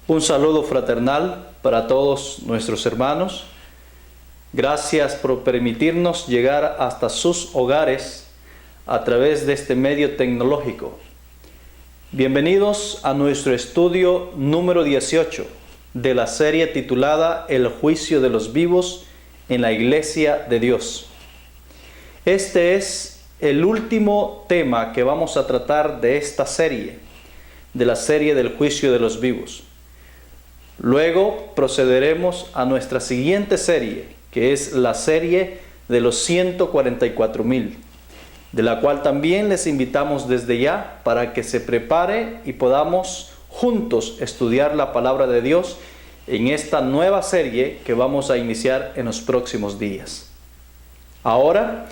Un saludo fraternal para todos nuestros hermanos. Gracias por permitirnos llegar hasta sus hogares a través de este medio tecnológico. Bienvenidos a nuestro estudio número 18 de la serie titulada El juicio de los vivos en la Iglesia de Dios. Este es el último tema que vamos a tratar de esta serie, de la serie del juicio de los vivos. Luego procederemos a nuestra siguiente serie, que es la serie de los 144,000, de la cual también les invitamos desde ya para que se prepare y podamos juntos estudiar la palabra de Dios en esta nueva serie que vamos a iniciar en los próximos días. Ahora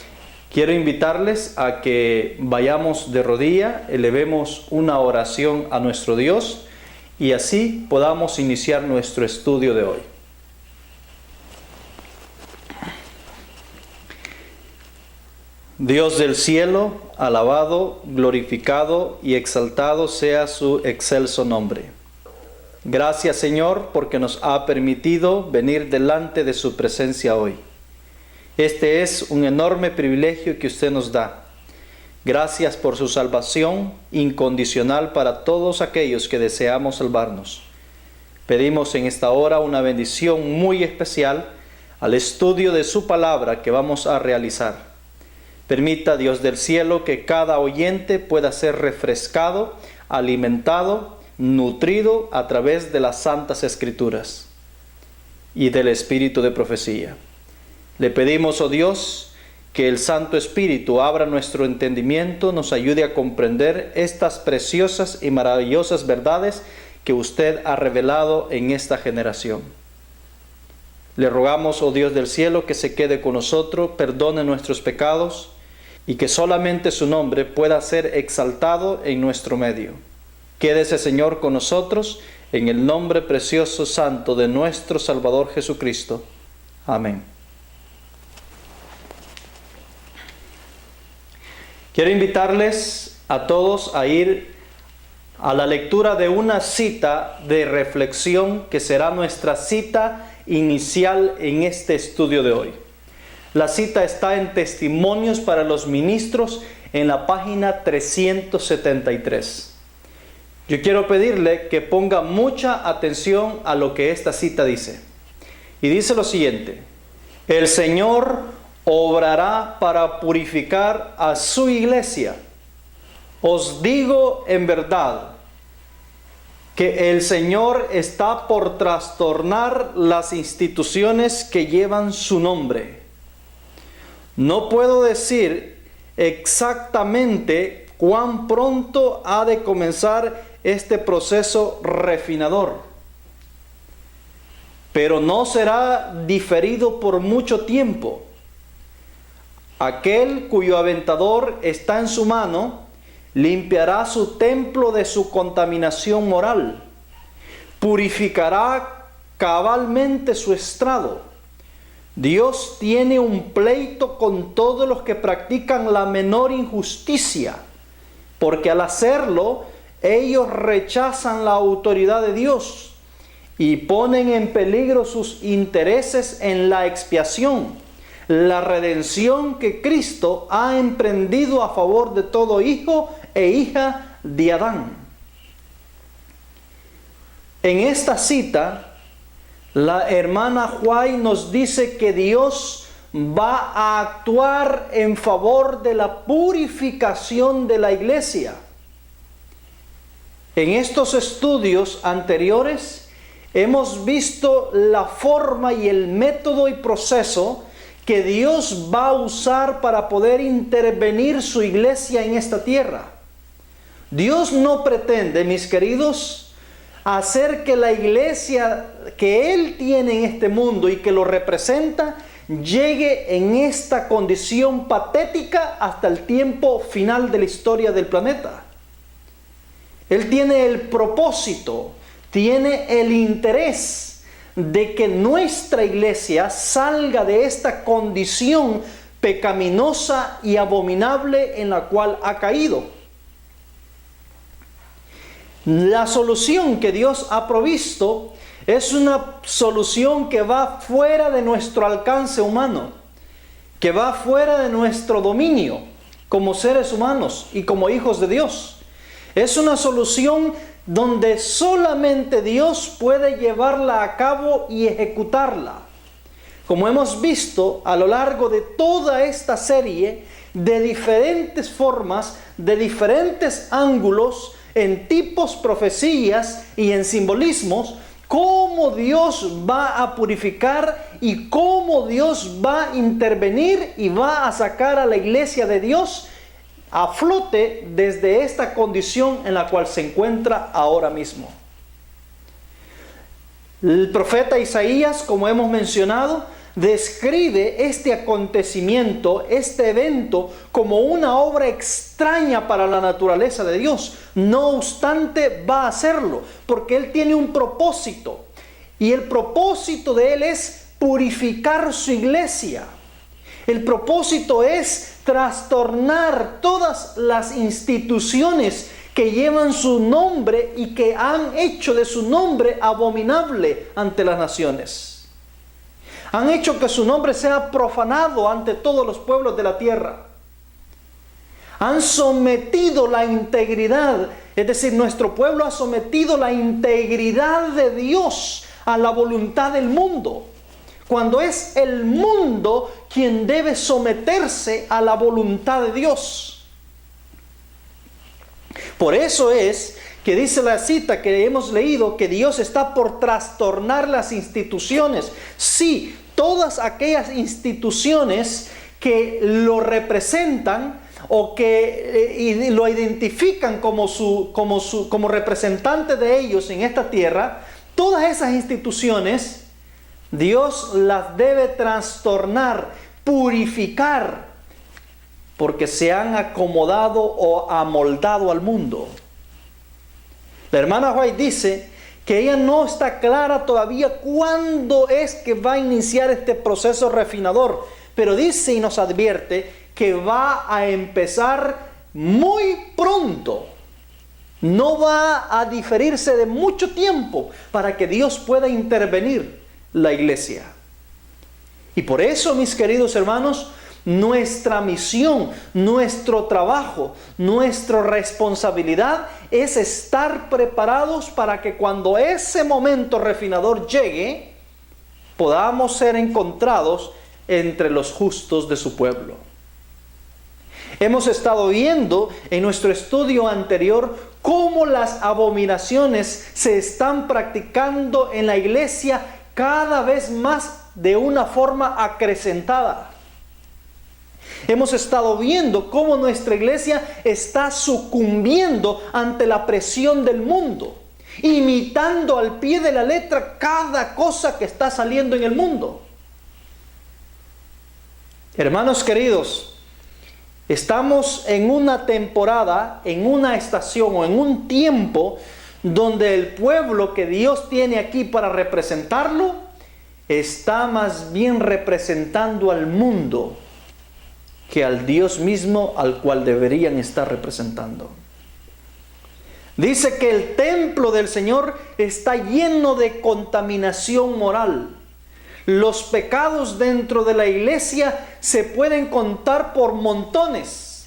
quiero invitarles a que vayamos de rodilla, elevemos una oración a nuestro Dios y así podamos iniciar nuestro estudio de hoy. Dios del cielo, alabado, glorificado y exaltado sea su excelso nombre. Gracias, Señor, porque nos ha permitido venir delante de su presencia hoy. Este es un enorme privilegio que usted nos da. Gracias por su salvación incondicional para todos aquellos que deseamos salvarnos. Pedimos en esta hora una bendición muy especial al estudio de su palabra que vamos a realizar. Permita, Dios del cielo, que cada oyente pueda ser refrescado, alimentado, nutrido a través de las Santas Escrituras y del Espíritu de profecía. Le pedimos, oh Dios, que el Santo Espíritu abra nuestro entendimiento, nos ayude a comprender estas preciosas y maravillosas verdades que usted ha revelado en esta generación. Le rogamos, oh Dios del cielo, que se quede con nosotros, perdone nuestros pecados y que solamente su nombre pueda ser exaltado en nuestro medio. Quédese, Señor, con nosotros en el nombre precioso santo de nuestro Salvador Jesucristo. Amén. Quiero invitarles a todos a ir a la lectura de una cita de reflexión que será nuestra cita inicial en este estudio de hoy. La cita está en Testimonios para los Ministros en la página 373. Yo quiero pedirle que ponga mucha atención a lo que esta cita dice. Y dice lo siguiente: el Señor obrará para purificar a su iglesia. Os digo en verdad que el Señor está por trastornar las instituciones que llevan su nombre. No puedo decir exactamente cuán pronto ha de comenzar este proceso refinador, pero no será diferido por mucho tiempo. Aquel cuyo aventador está en su mano limpiará su templo de su contaminación moral, purificará cabalmente su estrado. Dios tiene un pleito con todos los que practican la menor injusticia, porque al hacerlo, ellos rechazan la autoridad de Dios y ponen en peligro sus intereses en la expiación, la redención que Cristo ha emprendido a favor de todo hijo e hija de Adán. En esta cita, la hermana White nos dice que Dios va a actuar en favor de la purificación de la iglesia. En estos estudios anteriores hemos visto la forma y el método y proceso que Dios va a usar para poder intervenir su iglesia en esta tierra. Dios no pretende, mis queridos, hacer que la iglesia que Él tiene en este mundo y que lo representa llegue en esta condición patética hasta el tiempo final de la historia del planeta. Él tiene el propósito, tiene el interés de que nuestra iglesia salga de esta condición pecaminosa y abominable en la cual ha caído. La solución que Dios ha provisto es una solución que va fuera de nuestro alcance humano, que va fuera de nuestro dominio como seres humanos y como hijos de Dios. Es una solución donde solamente Dios puede llevarla a cabo y ejecutarla. Como hemos visto a lo largo de toda esta serie, de diferentes formas, de diferentes ángulos, en tipos, profecías y en simbolismos, cómo Dios va a purificar y cómo Dios va a intervenir y va a sacar a la iglesia de Dios a flote desde esta condición en la cual se encuentra ahora mismo. El profeta Isaías, como hemos mencionado, describe este acontecimiento, este evento, como una obra extraña para la naturaleza de Dios. No obstante, va a hacerlo, porque Él tiene un propósito. Y el propósito de Él es purificar su iglesia. El propósito es trastornar todas las instituciones que llevan su nombre y que han hecho de su nombre abominable ante las naciones. Han hecho que su nombre sea profanado ante todos los pueblos de la tierra. Han sometido la integridad, es decir, nuestro pueblo ha sometido la integridad de Dios a la voluntad del mundo, cuando es el mundo quien debe someterse a la voluntad de Dios. Por eso es que dice la cita que hemos leído, que Dios está por trastornar las instituciones. Sí, todas aquellas instituciones que lo representan o que lo identifican como representante de ellos en esta tierra, todas esas instituciones, Dios las debe trastornar, purificar, porque se han acomodado o amoldado al mundo. La hermana White dice que ella no está clara todavía cuándo es que va a iniciar este proceso refinador, pero dice y nos advierte que va a empezar muy pronto. No va a diferirse de mucho tiempo para que Dios pueda intervenir la iglesia. Y por eso, mis queridos hermanos, nuestra misión, nuestro trabajo, nuestra responsabilidad es estar preparados para que cuando ese momento refinador llegue, podamos ser encontrados entre los justos de su pueblo. Hemos estado viendo en nuestro estudio anterior cómo las abominaciones se están practicando en la iglesia cada vez más de una forma acrecentada. Hemos estado viendo cómo nuestra iglesia está sucumbiendo ante la presión del mundo, imitando al pie de la letra cada cosa que está saliendo en el mundo. Hermanos queridos, estamos en una temporada, en una estación o en un tiempo donde el pueblo que Dios tiene aquí para representarlo está más bien representando al mundo que al Dios mismo al cual deberían estar representando. Dice que el templo del Señor está lleno de contaminación moral. Los pecados dentro de la iglesia se pueden contar por montones.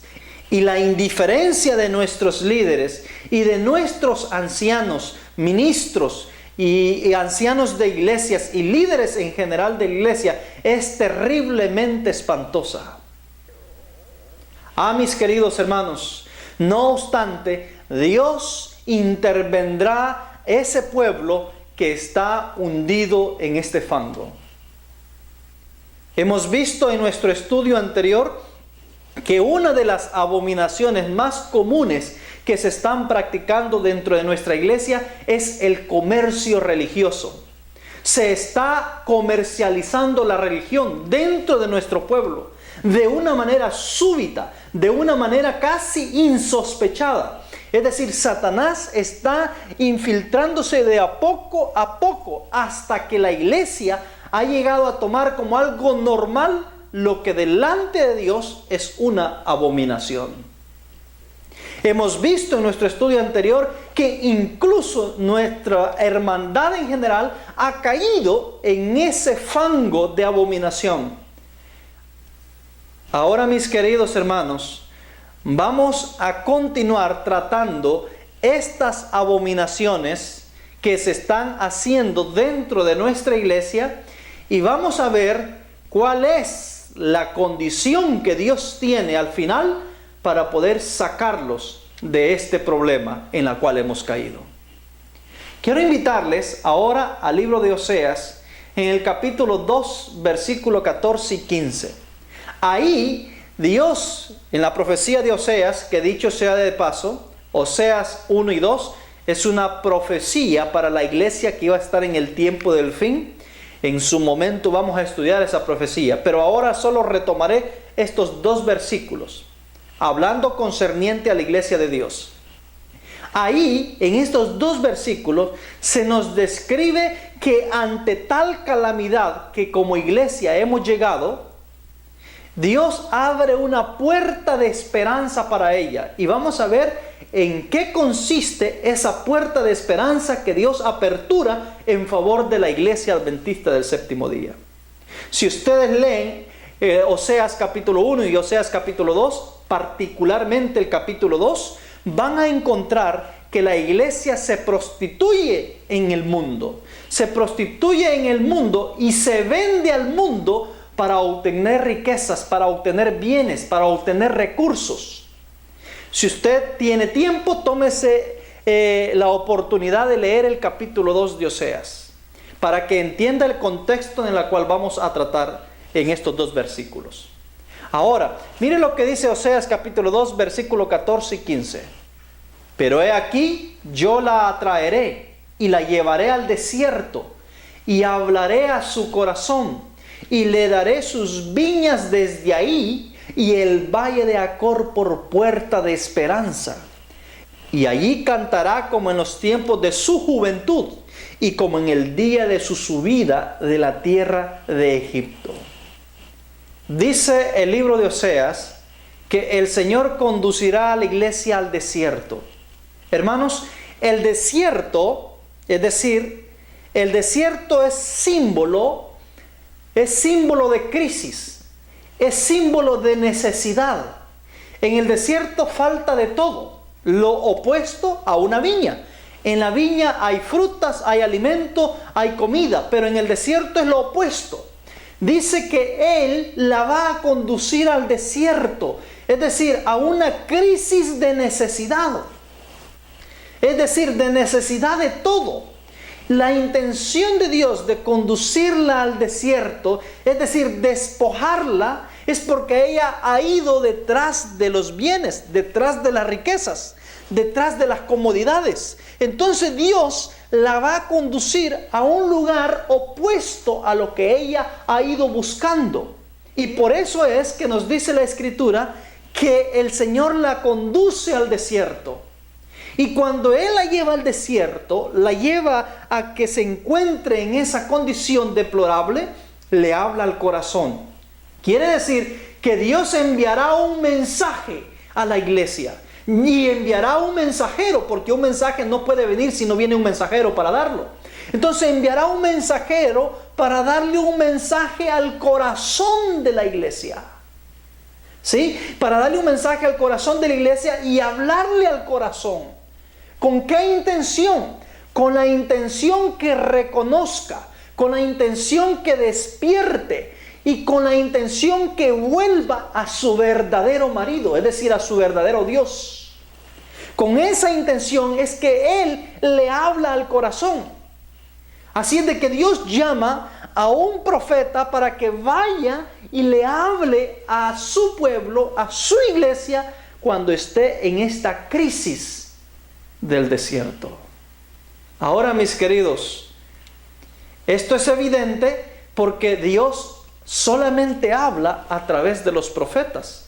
Y la indiferencia de nuestros líderes y de nuestros ancianos, ministros y ancianos de iglesias y líderes en general de la iglesia es terriblemente espantosa. Mis queridos hermanos, no obstante, Dios intervendrá ese pueblo que está hundido en este fango. Hemos visto en nuestro estudio anterior que una de las abominaciones más comunes que se están practicando dentro de nuestra iglesia es el comercio religioso. Se está comercializando la religión dentro de nuestro pueblo de una manera súbita, de una manera casi insospechada. Es decir, Satanás está infiltrándose de a poco hasta que la iglesia ha llegado a tomar como algo normal lo que delante de Dios es una abominación. Hemos visto en nuestro estudio anterior que incluso nuestra hermandad en general ha caído en ese fango de abominación. Ahora, mis queridos hermanos, vamos a continuar tratando estas abominaciones que se están haciendo dentro de nuestra iglesia y vamos a ver cuál es la condición que Dios tiene al final para poder sacarlos de este problema en el cual hemos caído. Quiero invitarles ahora al libro de Oseas, en el capítulo 2, versículo 14 y 15. Ahí Dios, en la profecía de Oseas, que dicho sea de paso, Oseas 1 y 2, es una profecía para la iglesia que iba a estar en el tiempo del fin. En su momento vamos a estudiar esa profecía, pero ahora solo retomaré estos dos versículos, hablando concerniente a la iglesia de Dios. Ahí, en estos dos versículos, se nos describe que ante tal calamidad que como iglesia hemos llegado, Dios abre una puerta de esperanza para ella. Y vamos a ver en qué consiste esa puerta de esperanza que Dios apertura en favor de la iglesia adventista del séptimo día. Si ustedes leen Oseas capítulo 1 y Oseas capítulo 2, particularmente el capítulo 2, van a encontrar que la iglesia se prostituye en el mundo. Se prostituye en el mundo y se vende al mundo para obtener riquezas, para obtener bienes, para obtener recursos. Si usted tiene tiempo, tómese la oportunidad de leer el capítulo 2 de Oseas, para que entienda el contexto en el cual vamos a tratar en estos dos versículos. Ahora, mire lo que dice Oseas capítulo 2, versículo 14 y 15. Pero he aquí, yo la atraeré y la llevaré al desierto y hablaré a su corazón y le daré sus viñas desde ahí y el valle de Acor por puerta de esperanza. Y allí cantará como en los tiempos de su juventud y como en el día de su subida de la tierra de Egipto. Dice el libro de Oseas que el Señor conducirá a la iglesia al desierto. Hermanos, el desierto, es decir, el desierto es símbolo de crisis, es símbolo de necesidad. En el desierto falta de todo, lo opuesto a una viña. En la viña hay frutas, hay alimento, hay comida, pero en el desierto es lo opuesto. Dice que Él la va a conducir al desierto, es decir, a una crisis de necesidad. Es decir, de necesidad de todo. La intención de Dios de conducirla al desierto, es decir, despojarla, es porque ella ha ido detrás de los bienes, detrás de las riquezas, detrás de las comodidades. Entonces Dios la va a conducir a un lugar opuesto a lo que ella ha ido buscando. Y por eso es que nos dice la Escritura que el Señor la conduce al desierto. Y cuando Él la lleva al desierto, la lleva a que se encuentre en esa condición deplorable, le habla al corazón. Quiere decir que Dios enviará un mensaje a la iglesia. Y enviará un mensajero, porque un mensaje no puede venir si no viene un mensajero para darlo. Entonces enviará un mensajero para darle un mensaje al corazón de la iglesia. ¿Sí? Para darle un mensaje al corazón de la iglesia y hablarle al corazón. ¿Con qué intención? Con la intención que reconozca, con la intención que despierte y con la intención que vuelva a su verdadero marido, es decir, a su verdadero Dios. Con esa intención es que Él le habla al corazón. Así es de que Dios llama a un profeta para que vaya y le hable a su pueblo, a su iglesia, cuando esté en esta crisis del desierto. Ahora, mis queridos, esto es evidente porque Dios solamente habla a través de los profetas.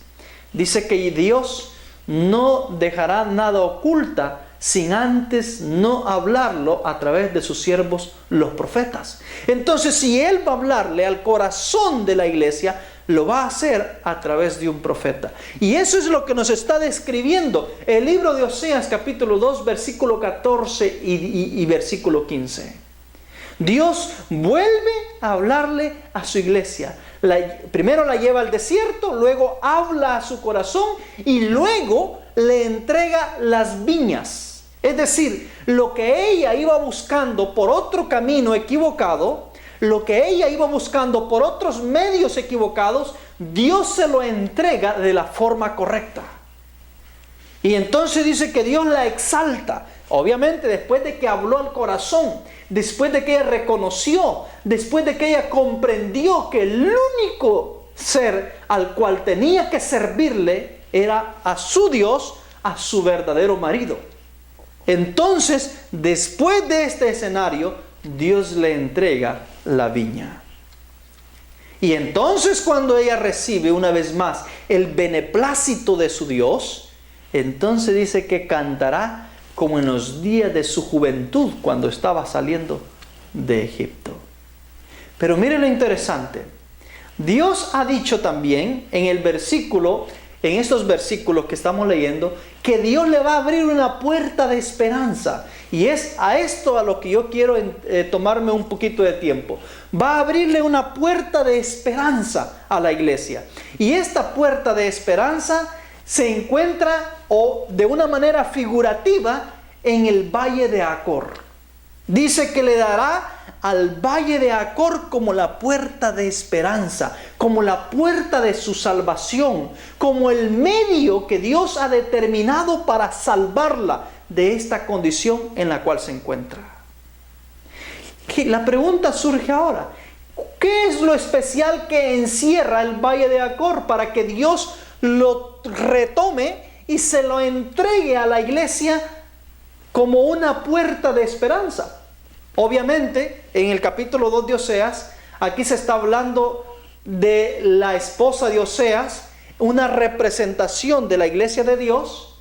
Dice que Dios no dejará nada oculta sin antes no hablarlo a través de sus siervos los profetas. Entonces, si Él va a hablarle al corazón de la iglesia, lo va a hacer a través de un profeta. Y eso es lo que nos está describiendo el libro de Oseas capítulo 2 versículo 14 y versículo 15. Dios vuelve a hablarle a su iglesia. Primero la lleva al desierto, luego habla a su corazón y luego le entrega las viñas. Es decir, lo que ella iba buscando por otro camino equivocado, lo que ella iba buscando por otros medios equivocados, Dios se lo entrega de la forma correcta. Y entonces dice que Dios la exalta. Obviamente después de que habló al corazón, después de que ella reconoció, después de que ella comprendió que el único ser al cual tenía que servirle era a su Dios, a su verdadero marido. Entonces, después de este escenario, Dios le entrega la viña. Y entonces cuando ella recibe una vez más el beneplácito de su Dios, entonces dice que cantará como en los días de su juventud cuando estaba saliendo de Egipto. Pero mire lo interesante. Dios ha dicho también en estos versículos que estamos leyendo, que Dios le va a abrir una puerta de esperanza. Y es a esto a lo que yo quiero tomarme un poquito de tiempo. Va a abrirle una puerta de esperanza a la iglesia. Y esta puerta de esperanza se encuentra, o de una manera figurativa, en el valle de Acor. Dice que le dará al valle de Acor como la puerta de esperanza, como la puerta de su salvación, como el medio que Dios ha determinado para salvarla de esta condición en la cual se encuentra. La pregunta surge ahora: ¿qué es lo especial que encierra el valle de Acor para que Dios lo retome y se lo entregue a la iglesia como una puerta de esperanza? Obviamente, en el capítulo 2 de Oseas, aquí se está hablando de la esposa de Oseas, una representación de la iglesia de Dios,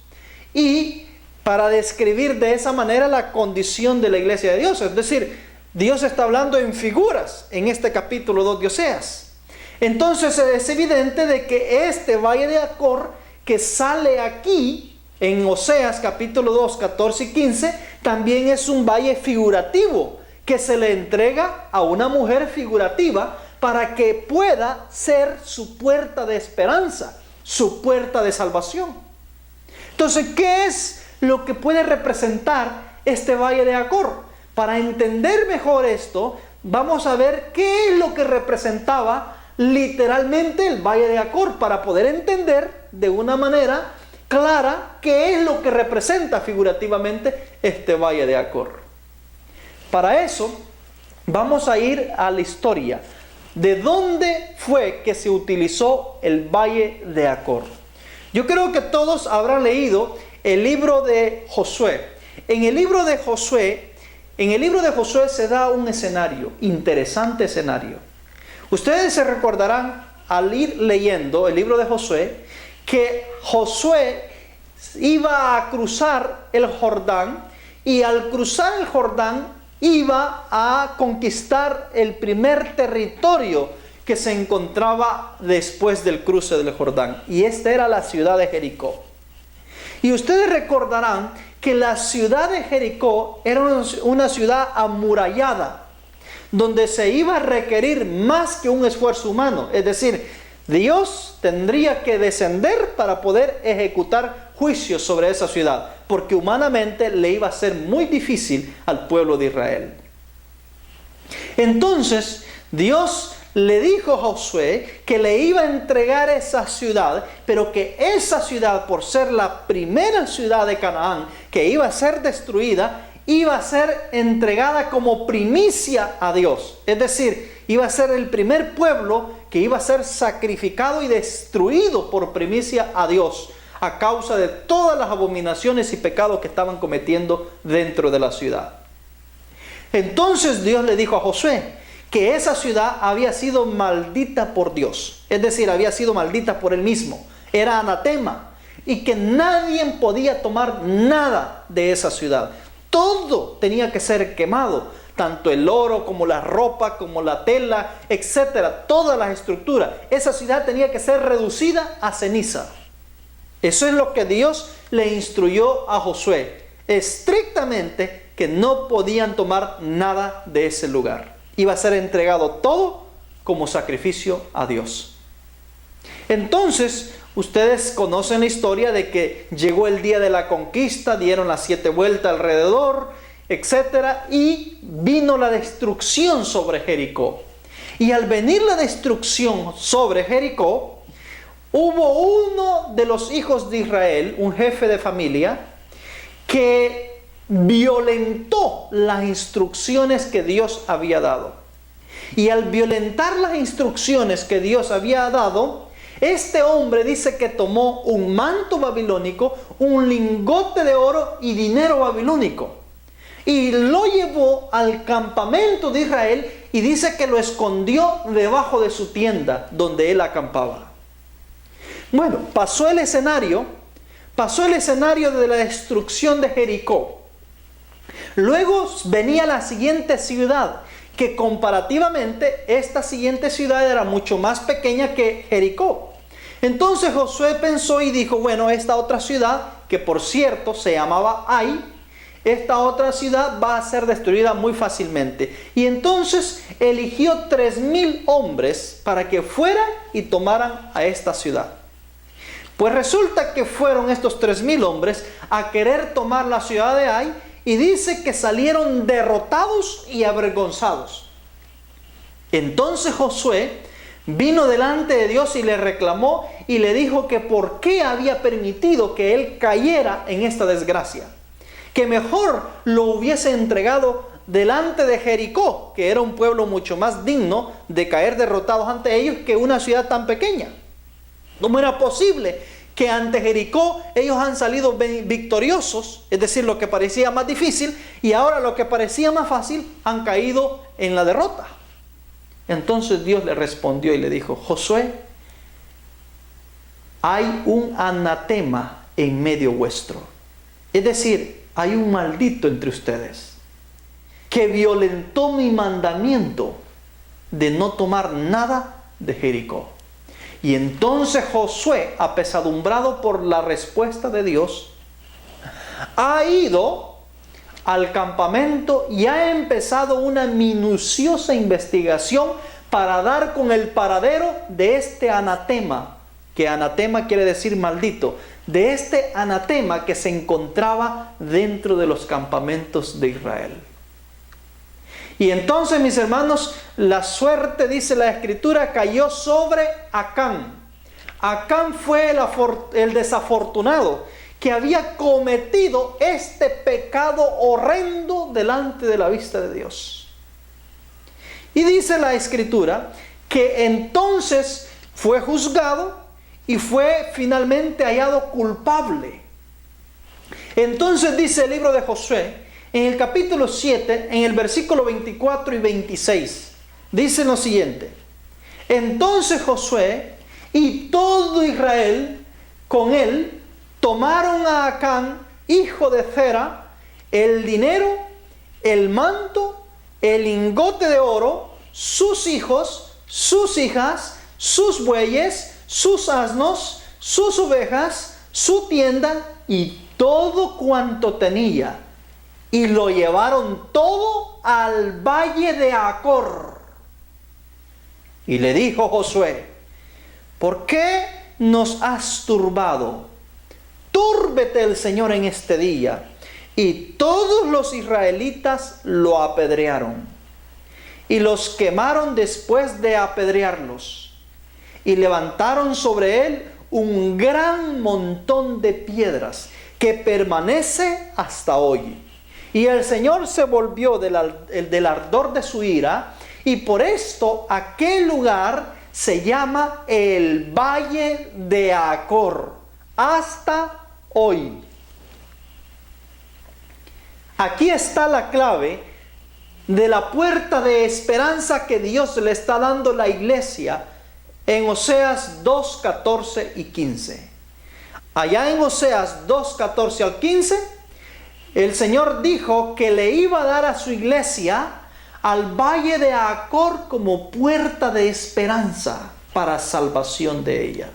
y para describir de esa manera la condición de la iglesia de Dios. Es decir, Dios está hablando en figuras en este capítulo 2 de Oseas. Entonces es evidente de que este valle de Acor que sale aquí en Oseas capítulo 2, 14 y 15, también es un valle figurativo que se le entrega a una mujer figurativa para que pueda ser su puerta de esperanza, su puerta de salvación. Entonces, ¿qué es lo que puede representar este valle de Acor? Para entender mejor esto, vamos a ver qué es lo que representaba literalmente el valle de Acor, para poder entender de una manera clara qué es lo que representa figurativamente este valle de Acor. Para eso vamos a ir a la historia de dónde fue que se utilizó el valle de Acor. Yo creo que todos habrán leído el libro de Josué. En el libro de Josué se da un escenario, interesante escenario. Ustedes se recordarán al ir leyendo el libro de Josué que Josué iba a cruzar el Jordán, y al cruzar el Jordán iba a conquistar el primer territorio que se encontraba después del cruce del Jordán, y esta era la ciudad de Jericó. Y ustedes recordarán que la ciudad de Jericó era una ciudad amurallada, donde se iba a requerir más que un esfuerzo humano. Es decir, Dios tendría que descender para poder ejecutar juicios sobre esa ciudad, porque humanamente le iba a ser muy difícil al pueblo de Israel. Entonces, Dios le dijo a Josué que le iba a entregar esa ciudad, pero que esa ciudad, por ser la primera ciudad de Canaán que iba a ser destruida, iba a ser entregada como primicia a Dios. Es decir, iba a ser el primer pueblo que iba a ser sacrificado y destruido por primicia a Dios, a causa de todas las abominaciones y pecados que estaban cometiendo dentro de la ciudad. Entonces Dios le dijo a Josué que esa ciudad había sido maldita por Dios, es decir, había sido maldita por él mismo, era anatema, y que nadie podía tomar nada de esa ciudad. Todo tenía que ser quemado, tanto el oro como la ropa, como la tela, etcétera, todas las estructuras. Esa ciudad tenía que ser reducida a ceniza. Eso es lo que Dios le instruyó a Josué, estrictamente, que no podían tomar nada de ese lugar. Iba a ser entregado todo como sacrificio a Dios. Entonces, ustedes conocen la historia de que llegó el día de la conquista, dieron las 7 vueltas alrededor, etcétera, y vino la destrucción sobre Jericó. Y al venir la destrucción sobre Jericó, hubo uno de los hijos de Israel, un jefe de familia, que violentó las instrucciones que Dios había dado. Y al violentar las instrucciones que Dios había dado, este hombre dice que tomó un manto babilónico, un lingote de oro y dinero babilónico, y lo llevó al campamento de Israel y dice que lo escondió debajo de su tienda donde él acampaba. Bueno, pasó el escenario de la destrucción de Jericó. Luego venía la siguiente ciudad, que comparativamente esta siguiente ciudad era mucho más pequeña que Jericó. Entonces Josué pensó y dijo, bueno, esta otra ciudad, que por cierto se llamaba Ai, esta otra ciudad va a ser destruida muy fácilmente. Y entonces eligió 3,000 hombres para que fueran y tomaran a esta ciudad. Pues resulta que fueron estos 3,000 hombres a querer tomar la ciudad de Ai, y dice que salieron derrotados y avergonzados. Entonces Josué vino delante de Dios y le reclamó y le dijo que por qué había permitido que él cayera en esta desgracia. Que mejor lo hubiese entregado delante de Jericó, que era un pueblo mucho más digno de caer derrotados ante ellos que una ciudad tan pequeña. ¿Cómo era posible que ante Jericó ellos han salido victoriosos, es decir, lo que parecía más difícil, y ahora lo que parecía más fácil han caído en la derrota? Entonces Dios le respondió y le dijo, Josué, hay un anatema en medio vuestro, es decir, hay un maldito entre ustedes, que violentó mi mandamiento de no tomar nada de Jericó. Y entonces Josué, apesadumbrado por la respuesta de Dios, ha ido al campamento y ha empezado una minuciosa investigación para dar con el paradero de este anatema, que anatema quiere decir maldito, de este anatema que se encontraba dentro de los campamentos de Israel. Y entonces, mis hermanos, la suerte, dice la Escritura, cayó sobre Acán. Acán fue el desafortunado que había cometido este pecado horrendo delante de la vista de Dios. Y dice la Escritura que entonces fue juzgado y fue finalmente hallado culpable. Entonces dice el libro de Josué, en el capítulo 7, en el versículo 24 y 26, dice lo siguiente: entonces Josué y todo Israel con él tomaron a Acán, hijo de Zera, el dinero, el manto, el lingote de oro, sus hijos, sus hijas, sus bueyes, sus asnos, sus ovejas, su tienda y todo cuanto tenía, y lo llevaron todo al valle de Acor. Y le dijo Josué: ¿por qué nos has turbado? Túrbete el Señor en este día. Y todos los israelitas lo apedrearon y los quemaron después de apedrearlos, y levantaron sobre él un gran montón de piedras que permanece hasta hoy. Y el Señor se volvió del ardor de su ira, y por esto aquel lugar se llama el Valle de Acor hasta hoy. Aquí está la clave de la puerta de esperanza que Dios le está dando a la iglesia en Oseas 2, 14 y 15. Allá en Oseas 2, 14 al 15, el Señor dijo que le iba a dar a su iglesia al valle de Acor como puerta de esperanza para salvación de ella.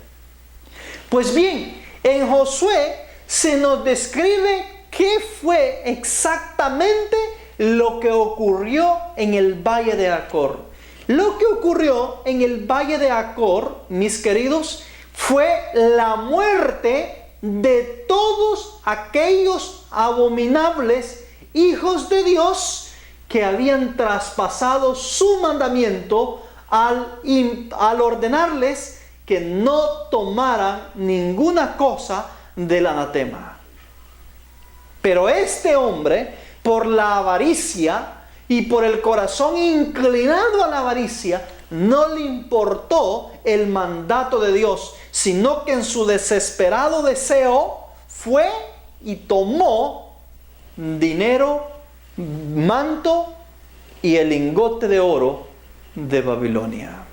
Pues bien, en Josué se nos describe qué fue exactamente lo que ocurrió en el valle de Acor. Lo que ocurrió en el valle de Acor, mis queridos, fue la muerte de todos aquellos abominables hijos de Dios que habían traspasado su mandamiento al ordenarles que no tomaran ninguna cosa del anatema. Pero este hombre, por la avaricia y por el corazón inclinado a la avaricia, no le importó el mandato de Dios, sino que en su desesperado deseo fue y tomó dinero, manto y el lingote de oro de Babilonia.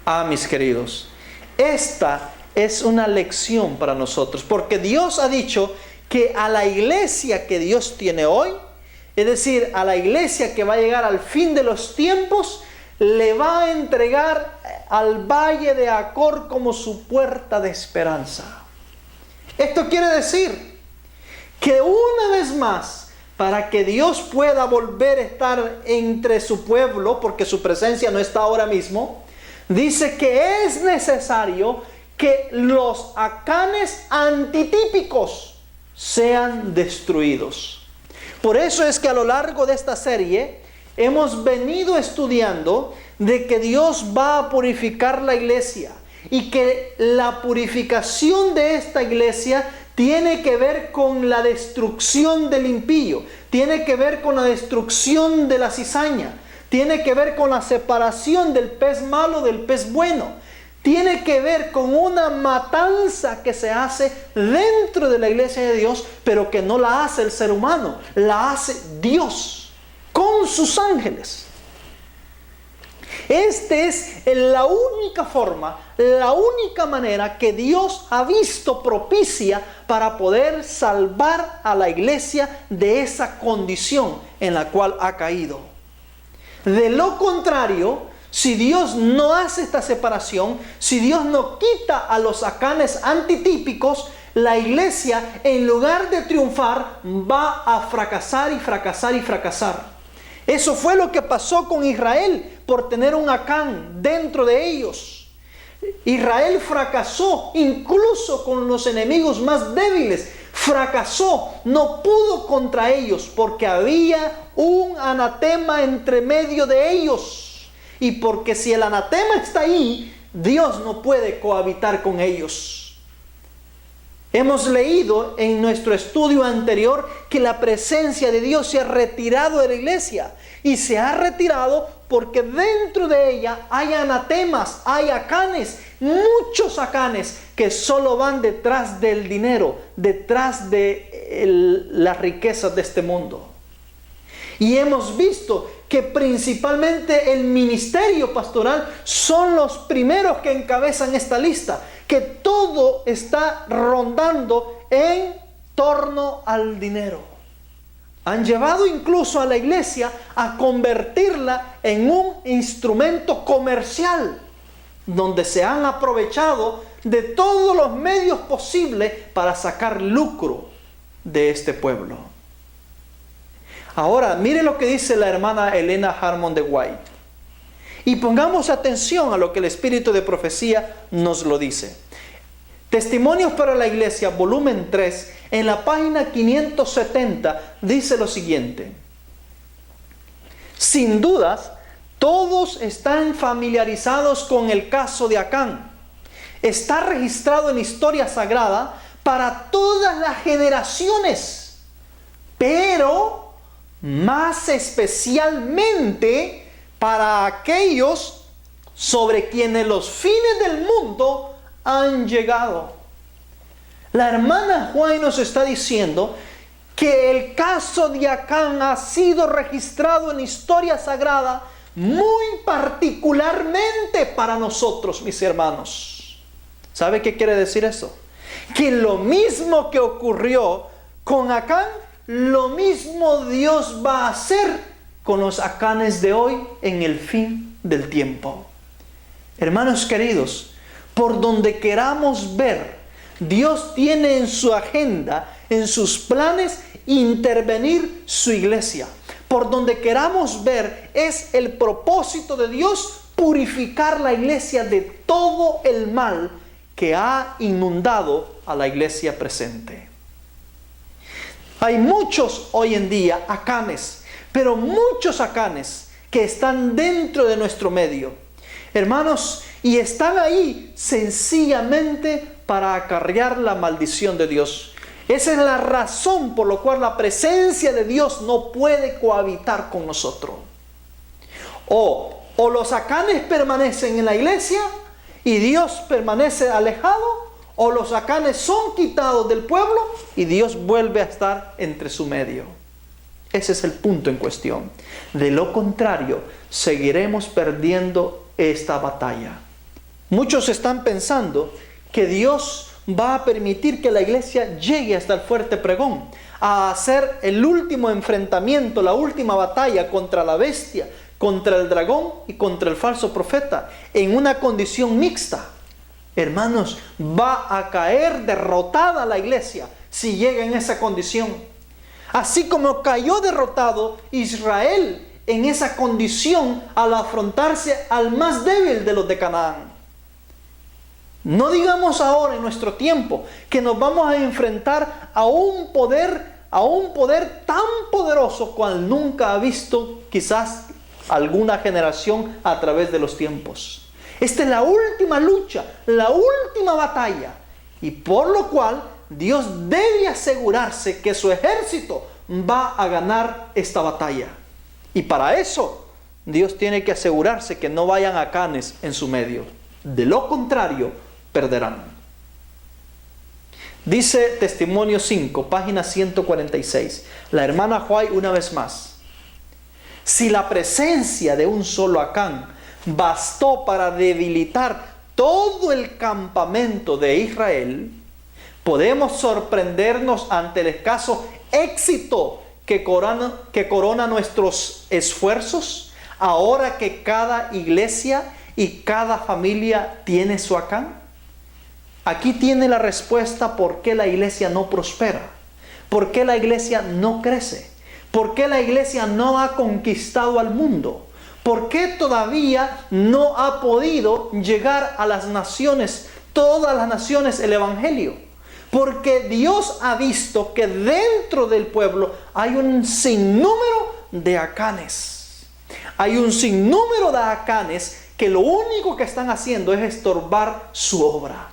Ah, mis queridos, esta es una lección para nosotros, porque Dios ha dicho que a la iglesia que Dios tiene hoy, es decir, a la iglesia que va a llegar al fin de los tiempos, le va a entregar al valle de Acor como su puerta de esperanza. Esto quiere decir que una vez más, para que Dios pueda volver a estar entre su pueblo, porque su presencia no está ahora mismo, dice que es necesario que los acanes antitípicos sean destruidos. Por eso es que a lo largo de esta serie hemos venido estudiando de que Dios va a purificar la iglesia y que la purificación de esta iglesia tiene que ver con la destrucción del impío, tiene que ver con la destrucción de la cizaña, tiene que ver con la separación del pez malo del pez bueno. Tiene que ver con una matanza que se hace dentro de la iglesia de Dios, pero que no la hace el ser humano, la hace Dios con sus ángeles. Esta es la única forma, la única manera que Dios ha visto propicia para poder salvar a la iglesia de esa condición en la cual ha caído. De lo contrario, si Dios no hace esta separación, si Dios no quita a los acanes antitípicos, la iglesia, en lugar de triunfar, va a fracasar y fracasar y fracasar. Eso fue lo que pasó con Israel por tener un acán dentro de ellos. Israel fracasó incluso con los enemigos más débiles. Fracasó, no pudo contra ellos porque había un anatema entre medio de ellos. Y porque si el anatema está ahí, Dios no puede cohabitar con ellos. Hemos leído en nuestro estudio anterior que la presencia de Dios se ha retirado de la iglesia. Y se ha retirado porque dentro de ella hay anatemas, hay acanes, muchos acanes que solo van detrás del dinero, detrás de las riquezas de este mundo. Y hemos visto que principalmente el ministerio pastoral son los primeros que encabezan esta lista, que todo está rondando en torno al dinero. Han llevado incluso a la iglesia a convertirla en un instrumento comercial, donde se han aprovechado de todos los medios posibles para sacar lucro de este pueblo. Ahora, mire lo que dice la hermana Elena Harmon de White. Y pongamos atención a lo que el Espíritu de Profecía nos lo dice. Testimonios para la Iglesia, volumen 3, en la página 570, dice lo siguiente. Sin dudas, todos están familiarizados con el caso de Acán. Está registrado en la historia sagrada para todas las generaciones, pero más especialmente para aquellos sobre quienes los fines del mundo han llegado. La hermana Juan nos está diciendo que el caso de Acán ha sido registrado en la historia sagrada muy particularmente para nosotros, mis hermanos. ¿Sabe qué quiere decir eso? Que lo mismo que ocurrió con Acán, lo mismo Dios va a hacer con los Acanes de hoy en el fin del tiempo. Hermanos queridos, por donde queramos ver, Dios tiene en su agenda, en sus planes, intervenir su iglesia. Por donde queramos ver, es el propósito de Dios purificar la iglesia de todo el mal que ha inundado a la iglesia presente. Hay muchos hoy en día Acanes, pero muchos Acanes que están dentro de nuestro medio, hermanos, y están ahí sencillamente para acarrear la maldición de Dios. Esa es la razón por la cual la presencia de Dios no puede cohabitar con nosotros. O los Acanes permanecen en la iglesia y Dios permanece alejado, o los Acanes son quitados del pueblo y Dios vuelve a estar entre su medio. Ese es el punto en cuestión. De lo contrario, seguiremos perdiendo esta batalla. Muchos están pensando que Dios va a permitir que la iglesia llegue hasta el fuerte pregón, a hacer el último enfrentamiento, la última batalla contra la bestia, contra el dragón y contra el falso profeta, en una condición mixta. Hermanos, va a caer derrotada la iglesia si llega en esa condición. Así como cayó derrotado Israel en esa condición al afrontarse al más débil de los de Canaán. No digamos ahora en nuestro tiempo que nos vamos a enfrentar a un poder tan poderoso cual nunca ha visto quizás alguna generación a través de los tiempos. Esta es la última lucha, la última batalla, y por lo cual Dios debe asegurarse que su ejército va a ganar esta batalla. Y para eso Dios tiene que asegurarse que no vayan Acanes en su medio. De lo contrario, perderán. Dice Testimonio 5, página 146. La hermana White una vez más. Si la presencia de un solo Acán bastó para debilitar todo el campamento de Israel, podemos sorprendernos ante el escaso éxito que corona nuestros esfuerzos, ahora que cada iglesia y cada familia tiene su Acán. Aquí tiene la respuesta por qué la iglesia no prospera, por qué la iglesia no crece, por qué la iglesia no ha conquistado al mundo. ¿Por qué todavía no ha podido llegar a las naciones, todas las naciones, el Evangelio? Porque Dios ha visto que dentro del pueblo hay un sinnúmero de Acanes. Hay un sinnúmero de Acanes que lo único que están haciendo es estorbar su obra.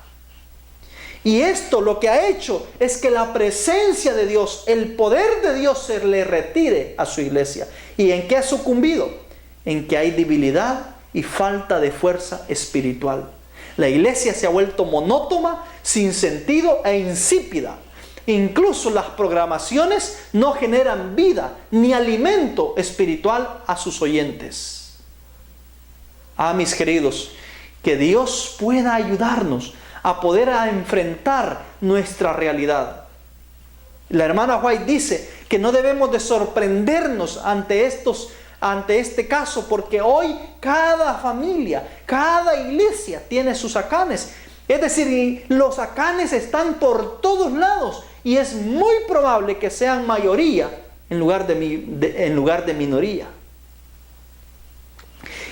Y esto lo que ha hecho es que la presencia de Dios, el poder de Dios se le retire a su iglesia. ¿Y en qué ha sucumbido? En que hay debilidad y falta de fuerza espiritual. La iglesia se ha vuelto monótona, sin sentido e insípida. Incluso las programaciones no generan vida ni alimento espiritual a sus oyentes. Mis queridos, que Dios pueda ayudarnos a poder enfrentar nuestra realidad. La hermana White dice que no debemos de sorprendernos ante este caso, porque hoy cada familia, cada iglesia tiene sus Acanes. Es decir, los Acanes están por todos lados y es muy probable que sean mayoría en lugar de minoría.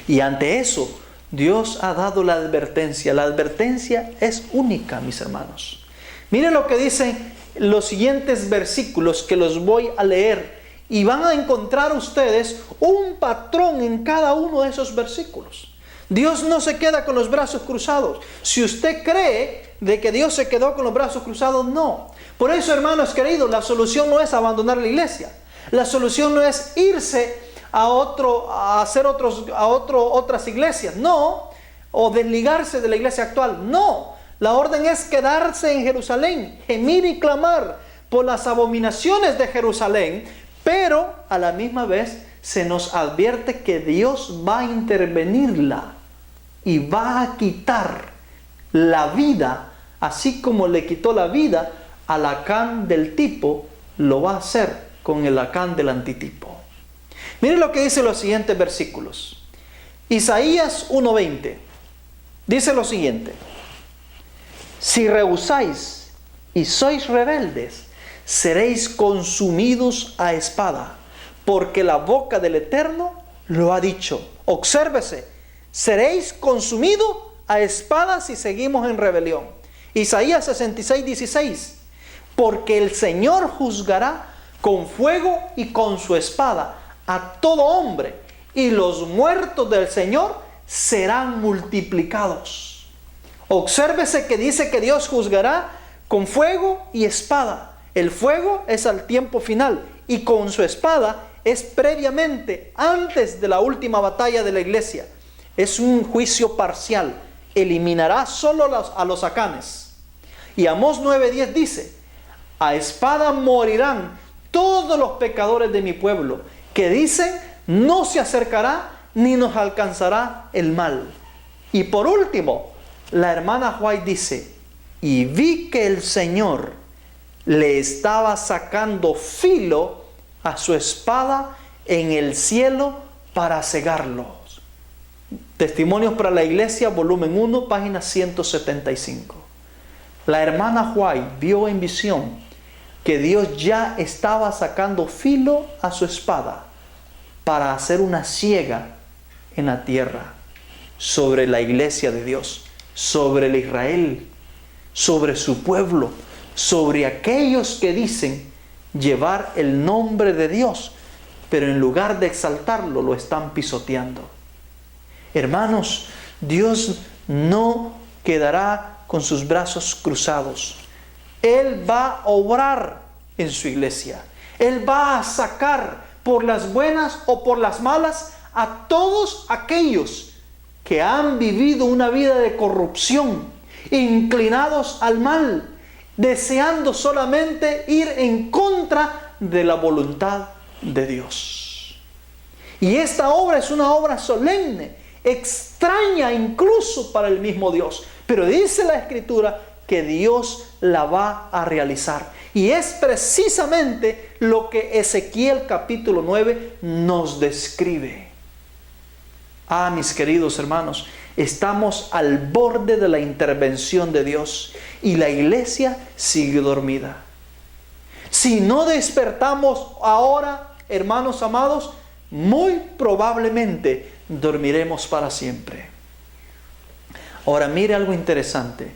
Y ante eso, Dios ha dado la advertencia. La advertencia es única, mis hermanos. Miren lo que dicen los siguientes versículos que los voy a leer. Y van a encontrar ustedes un patrón en cada uno de esos versículos. Dios no se queda con los brazos cruzados. Si usted cree de que Dios se quedó con los brazos cruzados, no. Por eso, hermanos queridos, la solución no es abandonar la iglesia. La solución no es irse a hacer otras iglesias, no. O desligarse de la iglesia actual, no. La orden es quedarse en Jerusalén, gemir y clamar por las abominaciones de Jerusalén. Pero a la misma vez se nos advierte que Dios va a intervenirla y va a quitar la vida, así como le quitó la vida al Acán del tipo, lo va a hacer con el Acán del antitipo. Miren lo que dice los siguientes versículos. Isaías 1:20 dice lo siguiente: si rehusáis y sois rebeldes, seréis consumidos a espada, porque la boca del Eterno lo ha dicho. Obsérvese, seréis consumidos a espada si seguimos en rebelión. Isaías 66:16, porque el Señor juzgará con fuego y con su espada a todo hombre, y los muertos del Señor serán multiplicados. Obsérvese que dice que Dios juzgará con fuego y espada. El fuego es al tiempo final, y con su espada es previamente, antes de la última batalla de la iglesia. Es un juicio parcial. Eliminará solo a los acanes. Y Amós 9:10 dice: a espada morirán todos los pecadores de mi pueblo, que dicen, no se acercará ni nos alcanzará el mal. Y por último, la hermana White dice: y vi que el Señor le estaba sacando filo a su espada en el cielo para cegarlos. Testimonios para la Iglesia, volumen 1, página 175. La hermana White vio en visión que Dios ya estaba sacando filo a su espada para hacer una siega en la tierra sobre la iglesia de Dios, sobre el Israel, sobre su pueblo, sobre aquellos que dicen llevar el nombre de Dios, pero en lugar de exaltarlo, lo están pisoteando. Hermanos, Dios no quedará con sus brazos cruzados. Él va a obrar en su iglesia. Él va a sacar por las buenas o por las malas a todos aquellos que han vivido una vida de corrupción, inclinados al mal, deseando solamente ir en contra de la voluntad de Dios. Y esta obra es una obra solemne, extraña incluso para el mismo Dios, pero dice la Escritura que Dios la va a realizar. Y es precisamente lo que Ezequiel capítulo 9 nos describe. Ah, mis queridos hermanos, estamos al borde de la intervención de Dios y la iglesia sigue dormida. Si no despertamos ahora, hermanos amados, muy probablemente dormiremos para siempre. Ahora mire algo interesante.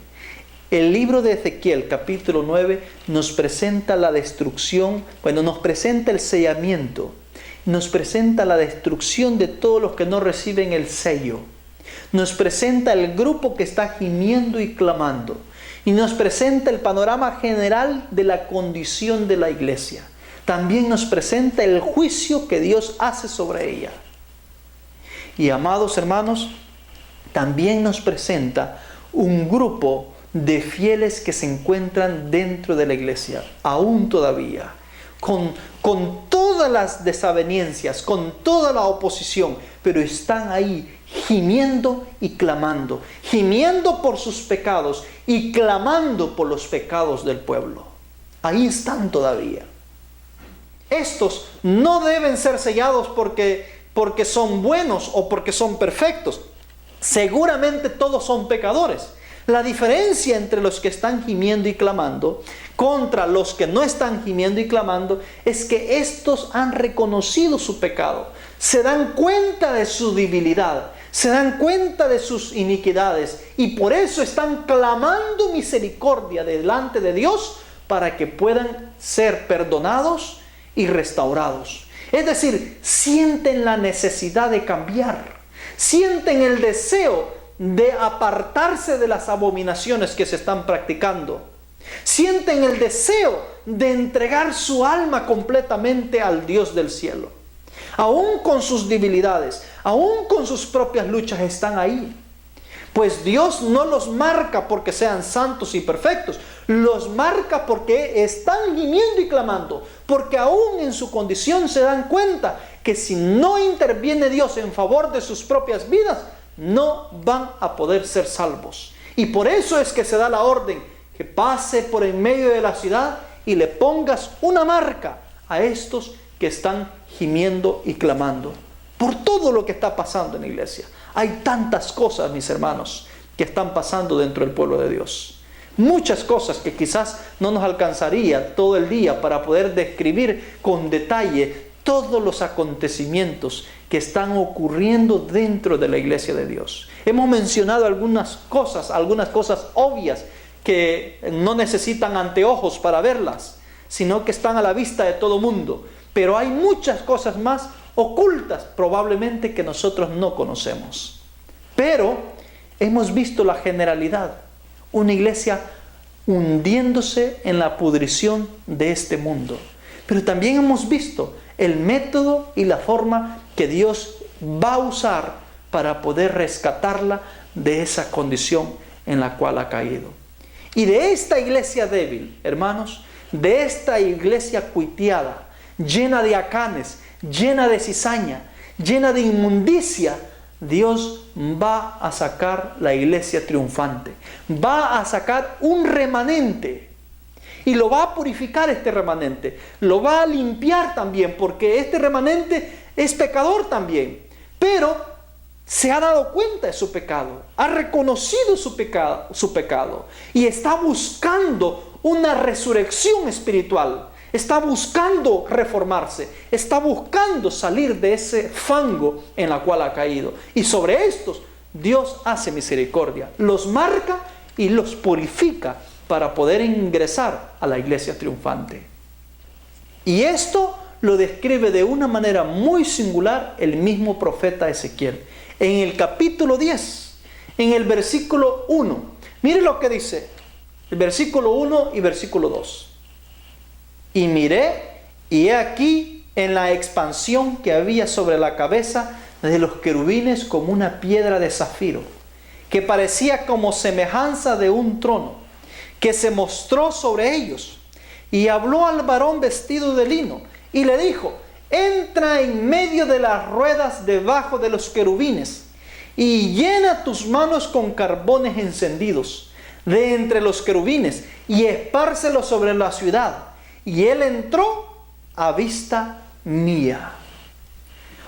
El libro de Ezequiel capítulo 9 nos presenta la destrucción, nos presenta el sellamiento, nos presenta la destrucción de todos los que no reciben el sello, nos presenta el grupo que está gimiendo y clamando, y nos presenta el panorama general de la condición de la iglesia. También nos presenta el juicio que Dios hace sobre ella. Y amados hermanos, también nos presenta un grupo de fieles que se encuentran dentro de la iglesia, aún todavía, con todas las desavenencias, con toda la oposición, pero están ahí gimiendo y clamando, gimiendo por sus pecados y clamando por los pecados del pueblo. Ahí están todavía. Estos no deben ser sellados porque son buenos o porque son perfectos. Seguramente todos son pecadores. La diferencia entre los que están gimiendo y clamando contra los que no están gimiendo y clamando es que estos han reconocido su pecado, se dan cuenta de su debilidad, se dan cuenta de sus iniquidades y por eso están clamando misericordia delante de Dios para que puedan ser perdonados y restaurados. Es decir, sienten la necesidad de cambiar, sienten el deseo de apartarse de las abominaciones que se están practicando. Sienten el deseo de entregar su alma completamente al Dios del cielo. Aún con sus debilidades, aún con sus propias luchas están ahí. Pues Dios no los marca porque sean santos y perfectos, los marca porque están gimiendo y clamando, porque aún en su condición se dan cuenta que si no interviene Dios en favor de sus propias vidas, no van a poder ser salvos. Y por eso es que se da la orden que pase por en medio de la ciudad y le pongas una marca a estos que están gimiendo y clamando por todo lo que está pasando en la iglesia. Hay tantas cosas, mis hermanos, que están pasando dentro del pueblo de Dios. Muchas cosas que quizás no nos alcanzaría todo el día para poder describir con detalle todos los acontecimientos que están ocurriendo dentro de la iglesia de Dios. Hemos mencionado algunas cosas obvias que no necesitan anteojos para verlas, sino que están a la vista de todo mundo. Pero hay muchas cosas más ocultas probablemente que nosotros no conocemos. Pero hemos visto la generalidad, una iglesia hundiéndose en la pudrición de este mundo. Pero también hemos visto el método y la forma que Dios va a usar para poder rescatarla de esa condición en la cual ha caído. Y de esta iglesia débil, hermanos, de esta iglesia cuitiada, llena de acanes, llena de cizaña, llena de inmundicia, Dios va a sacar la iglesia triunfante. Va a sacar un remanente. Y lo va a purificar este remanente. Lo va a limpiar también, porque este remanente es pecador también. Pero se ha dado cuenta de su pecado. Ha reconocido su pecado. Y está buscando una resurrección espiritual. Está buscando reformarse. Está buscando salir de ese fango en la cual ha caído. Y sobre estos Dios hace misericordia. Los marca y los purifica para poder ingresar a la iglesia triunfante. Y esto lo describe de una manera muy singular el mismo profeta Ezequiel. En el capítulo 10, en el versículo 1. Mire lo que dice, el versículo 1 y versículo 2. Y miré, y he aquí en la expansión que había sobre la cabeza de los querubines como una piedra de zafiro, que parecía como semejanza de un trono, que se mostró sobre ellos. Y habló al varón vestido de lino, y le dijo: entra en medio de las ruedas debajo de los querubines, y llena tus manos con carbones encendidos de entre los querubines, y espárcelos sobre la ciudad. Y él entró a vista mía.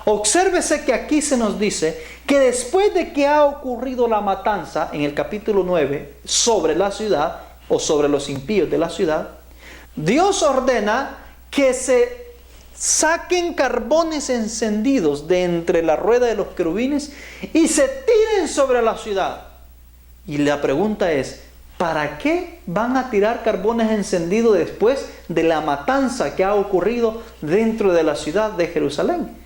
Obsérvese que aquí se nos dice que después de que ha ocurrido la matanza en el capítulo 9 sobre la ciudad, o sobre los impíos de la ciudad, Dios ordena que se saquen carbones encendidos de entre la rueda de los querubines y se tiren sobre la ciudad. Y la pregunta es, ¿para qué van a tirar carbones encendidos después de la matanza que ha ocurrido dentro de la ciudad de Jerusalén?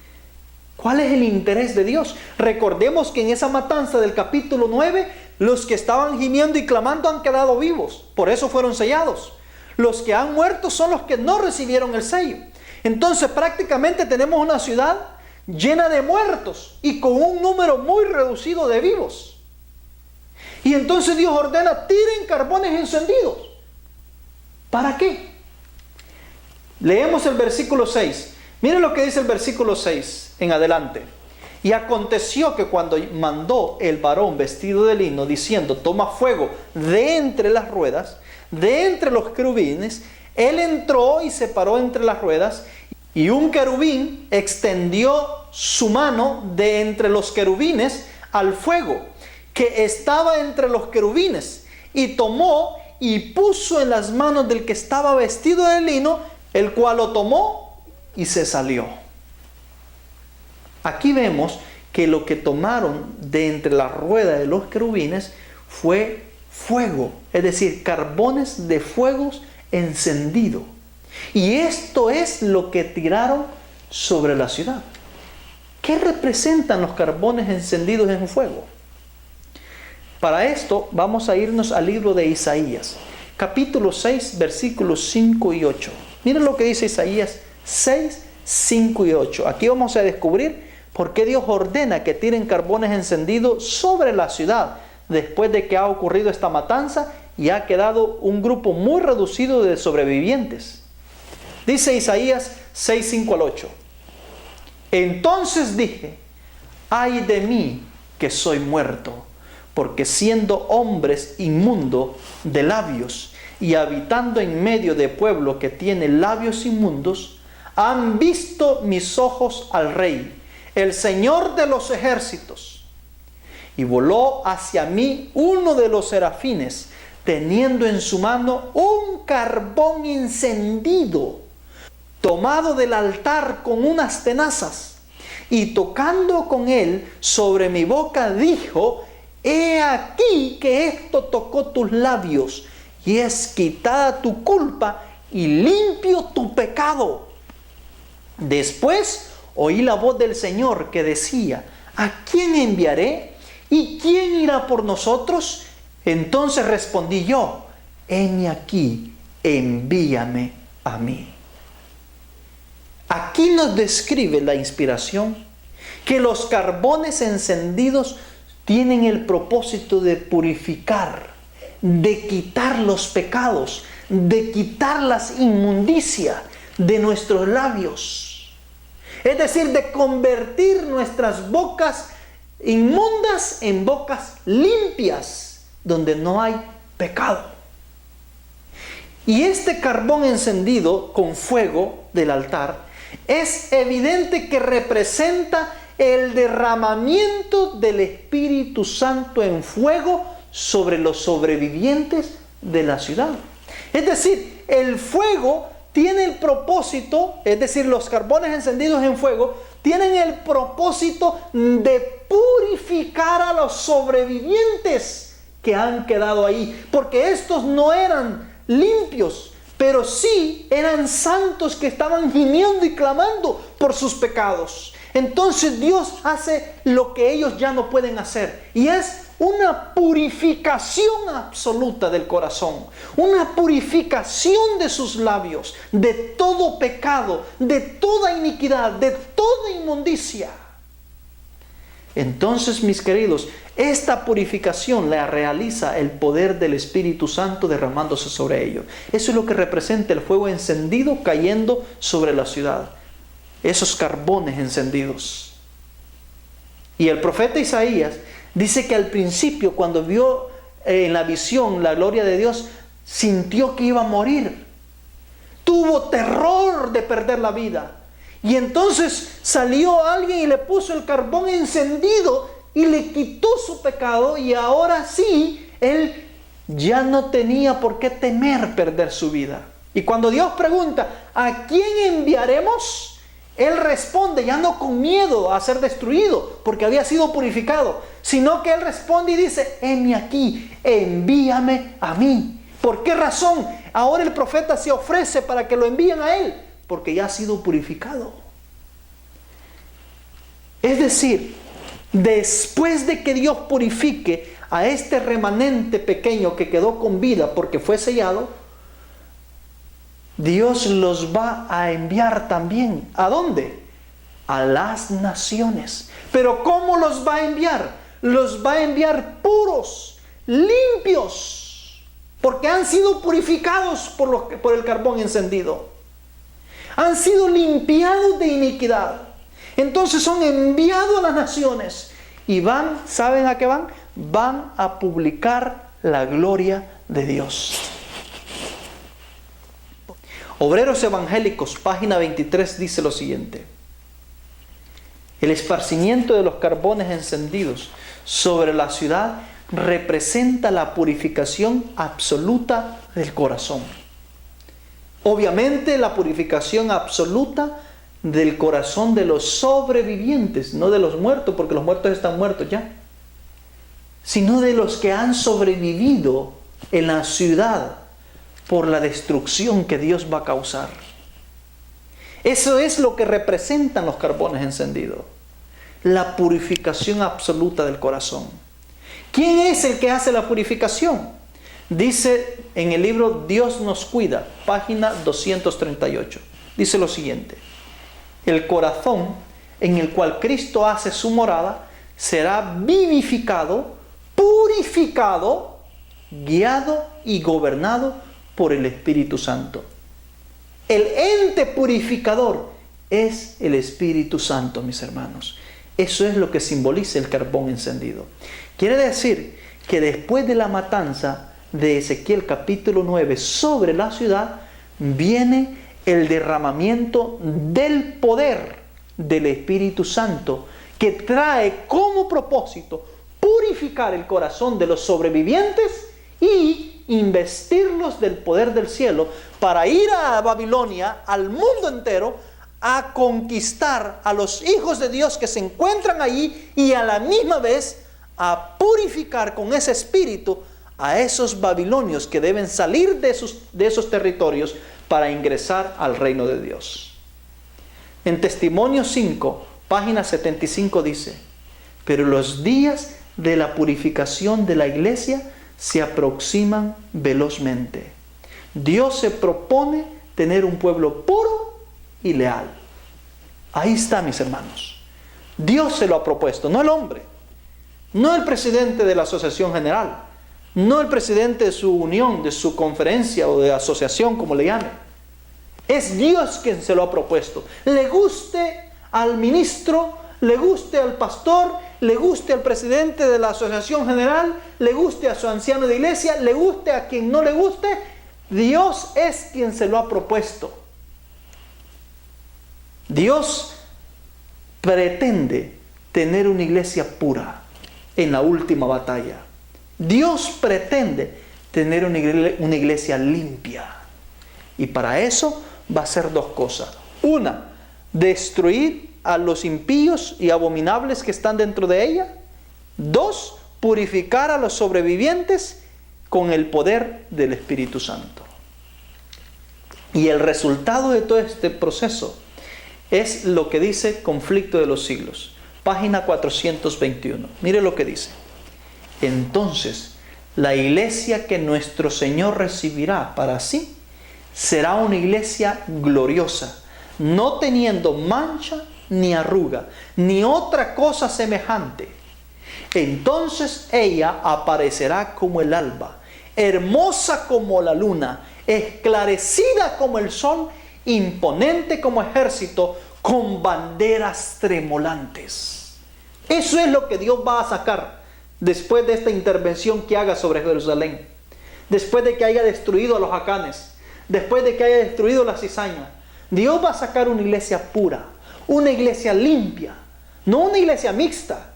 ¿Cuál es el interés de Dios? Recordemos que en esa matanza del capítulo 9, los que estaban gimiendo y clamando han quedado vivos. Por eso fueron sellados. Los que han muerto son los que no recibieron el sello. Entonces prácticamente tenemos una ciudad llena de muertos y con un número muy reducido de vivos. Y entonces Dios ordena: tiren carbones encendidos. ¿Para qué? Leemos el versículo 6. Miren lo que dice el versículo 6 en adelante. Y aconteció que cuando mandó el varón vestido de lino, diciendo: toma fuego de entre las ruedas, de entre los querubines, él entró y se paró entre las ruedas, y un querubín extendió su mano de entre los querubines al fuego que estaba entre los querubines, y tomó y puso en las manos del que estaba vestido de lino, el cual lo tomó y se salió. Aquí vemos que lo que tomaron de entre la rueda de los querubines fue fuego, es decir, carbones de fuegos encendido. Y esto es lo que tiraron sobre la ciudad. ¿Qué representan los carbones encendidos en fuego? Para esto vamos a irnos al libro de Isaías, capítulo 6, versículos 5 y 8. Miren lo que dice Isaías 6, 5 y 8. Aquí vamos a descubrir por qué Dios ordena que tiren carbones encendidos sobre la ciudad después de que ha ocurrido esta matanza y ha quedado un grupo muy reducido de sobrevivientes. Dice Isaías 6, 5 al 8. Entonces dije: ay de mí que soy muerto, porque siendo hombres inmundo de labios y habitando en medio de pueblo que tiene labios inmundos, Han visto mis ojos al Rey, el Señor de los ejércitos. Y voló hacia mí uno de los serafines, teniendo en su mano un carbón encendido, tomado del altar con unas tenazas, y tocando con él sobre mi boca, dijo: he aquí que esto tocó tus labios, y es quitada tu culpa y limpio tu pecado. Después oí la voz del Señor que decía: ¿a quién enviaré? ¿Y quién irá por nosotros? Entonces respondí yo: heme aquí, envíame a mí. Aquí nos describe la inspiración que los carbones encendidos tienen el propósito de purificar, de quitar los pecados, de quitar las inmundicias de nuestros labios. Es decir, de convertir nuestras bocas inmundas en bocas limpias, donde no hay pecado. Y este carbón encendido con fuego del altar es evidente que representa el derramamiento del Espíritu Santo en fuego sobre los sobrevivientes de la ciudad. Es decir, el fuego tiene el propósito, es decir, los carbones encendidos en fuego tienen el propósito de purificar a los sobrevivientes que han quedado ahí, porque estos no eran limpios, pero sí eran santos que estaban gimiendo y clamando por sus pecados. Entonces Dios hace lo que ellos ya no pueden hacer, y es una purificación absoluta del corazón, una purificación de sus labios, de todo pecado, de toda iniquidad, de toda inmundicia. Entonces, mis queridos, esta purificación la realiza el poder del Espíritu Santo derramándose sobre ellos. Eso es lo que representa el fuego encendido cayendo sobre la ciudad. Esos carbones encendidos. Y el profeta Isaías dice que al principio, cuando vio en la visión la gloria de Dios, sintió que iba a morir. Tuvo terror de perder la vida. Y entonces salió alguien y le puso el carbón encendido y le quitó su pecado, y ahora sí, él ya no tenía por qué temer perder su vida. Y cuando Dios pregunta: ¿a quién enviaremos?, él responde ya no con miedo a ser destruido, porque había sido purificado, sino que él responde y dice: heme aquí, envíame a mí. ¿Por qué razón? Ahora el profeta se ofrece para que lo envíen a él, porque ya ha sido purificado. Es decir, después de que Dios purifique a este remanente pequeño que quedó con vida porque fue sellado, Dios los va a enviar también. ¿A dónde? A las naciones. ¿Pero cómo los va a enviar? Los va a enviar puros, limpios, porque han sido purificados por el carbón encendido. Han sido limpiados de iniquidad. Entonces son enviados a las naciones y van, ¿saben a qué van? Van a publicar la gloria de Dios. Obreros Evangélicos, página 23, dice lo siguiente: el esparcimiento de los carbones encendidos sobre la ciudad representa la purificación absoluta del corazón. Obviamente la purificación absoluta del corazón de los sobrevivientes, no de los muertos, porque los muertos están muertos ya, sino de los que han sobrevivido en la ciudad por la destrucción que Dios va a causar. Eso es lo que representan los carbones encendidos, la purificación absoluta del corazón. ¿Quién es el que hace la purificación? Dice en el libro Dios nos cuida, página 238. Dice lo siguiente: el corazón en el cual Cristo hace su morada será vivificado, purificado, guiado y gobernado por el Espíritu Santo. El ente purificador es el Espíritu Santo, mis hermanos. Eso es lo que simboliza el carbón encendido. Quiere decir que después de la matanza de Ezequiel capítulo 9 sobre la ciudad, viene el derramamiento del poder del Espíritu Santo, que trae como propósito purificar el corazón de los sobrevivientes y investirlos del poder del cielo para ir a Babilonia, al mundo entero, a conquistar a los hijos de Dios que se encuentran allí y a la misma vez a purificar con ese espíritu a esos babilonios que deben salir de esos territorios para ingresar al reino de Dios. En Testimonio 5, página 75 dice: pero los días de la purificación de la iglesia se aproximan velozmente. Dios se propone tener un pueblo puro y leal. Ahí está, mis hermanos. Dios se lo ha propuesto, no el hombre, no el presidente de la asociación general, no el presidente de su unión, de su conferencia o de asociación, como le llamen. Es Dios quien se lo ha propuesto. Le guste al ministro, le guste al pastor, le guste al presidente de la asociación general, le guste a su anciano de iglesia, le guste a quien no le guste, Dios es quien se lo ha propuesto. Dios pretende tener una iglesia pura en la última batalla. Dios pretende tener una iglesia limpia. Y para eso va a hacer dos cosas. Una, destruir a los impíos y abominables que están dentro de ella. Dos, purificar a los sobrevivientes con el poder del Espíritu Santo. Y el resultado de todo este proceso es lo que dice Conflicto de los Siglos, página 421. Mire lo que dice. Entonces, la iglesia que nuestro Señor recibirá para sí será una iglesia gloriosa, no teniendo mancha ni arruga, ni otra cosa semejante. Entonces ella aparecerá como el alba, hermosa como la luna, esclarecida como el sol, imponente como ejército, con banderas tremolantes. Eso es lo que Dios va a sacar después de esta intervención que haga sobre Jerusalén, después de que haya destruido a los acanes, después de que haya destruido la cizaña. Dios va a sacar una iglesia pura, una iglesia limpia, no una iglesia mixta,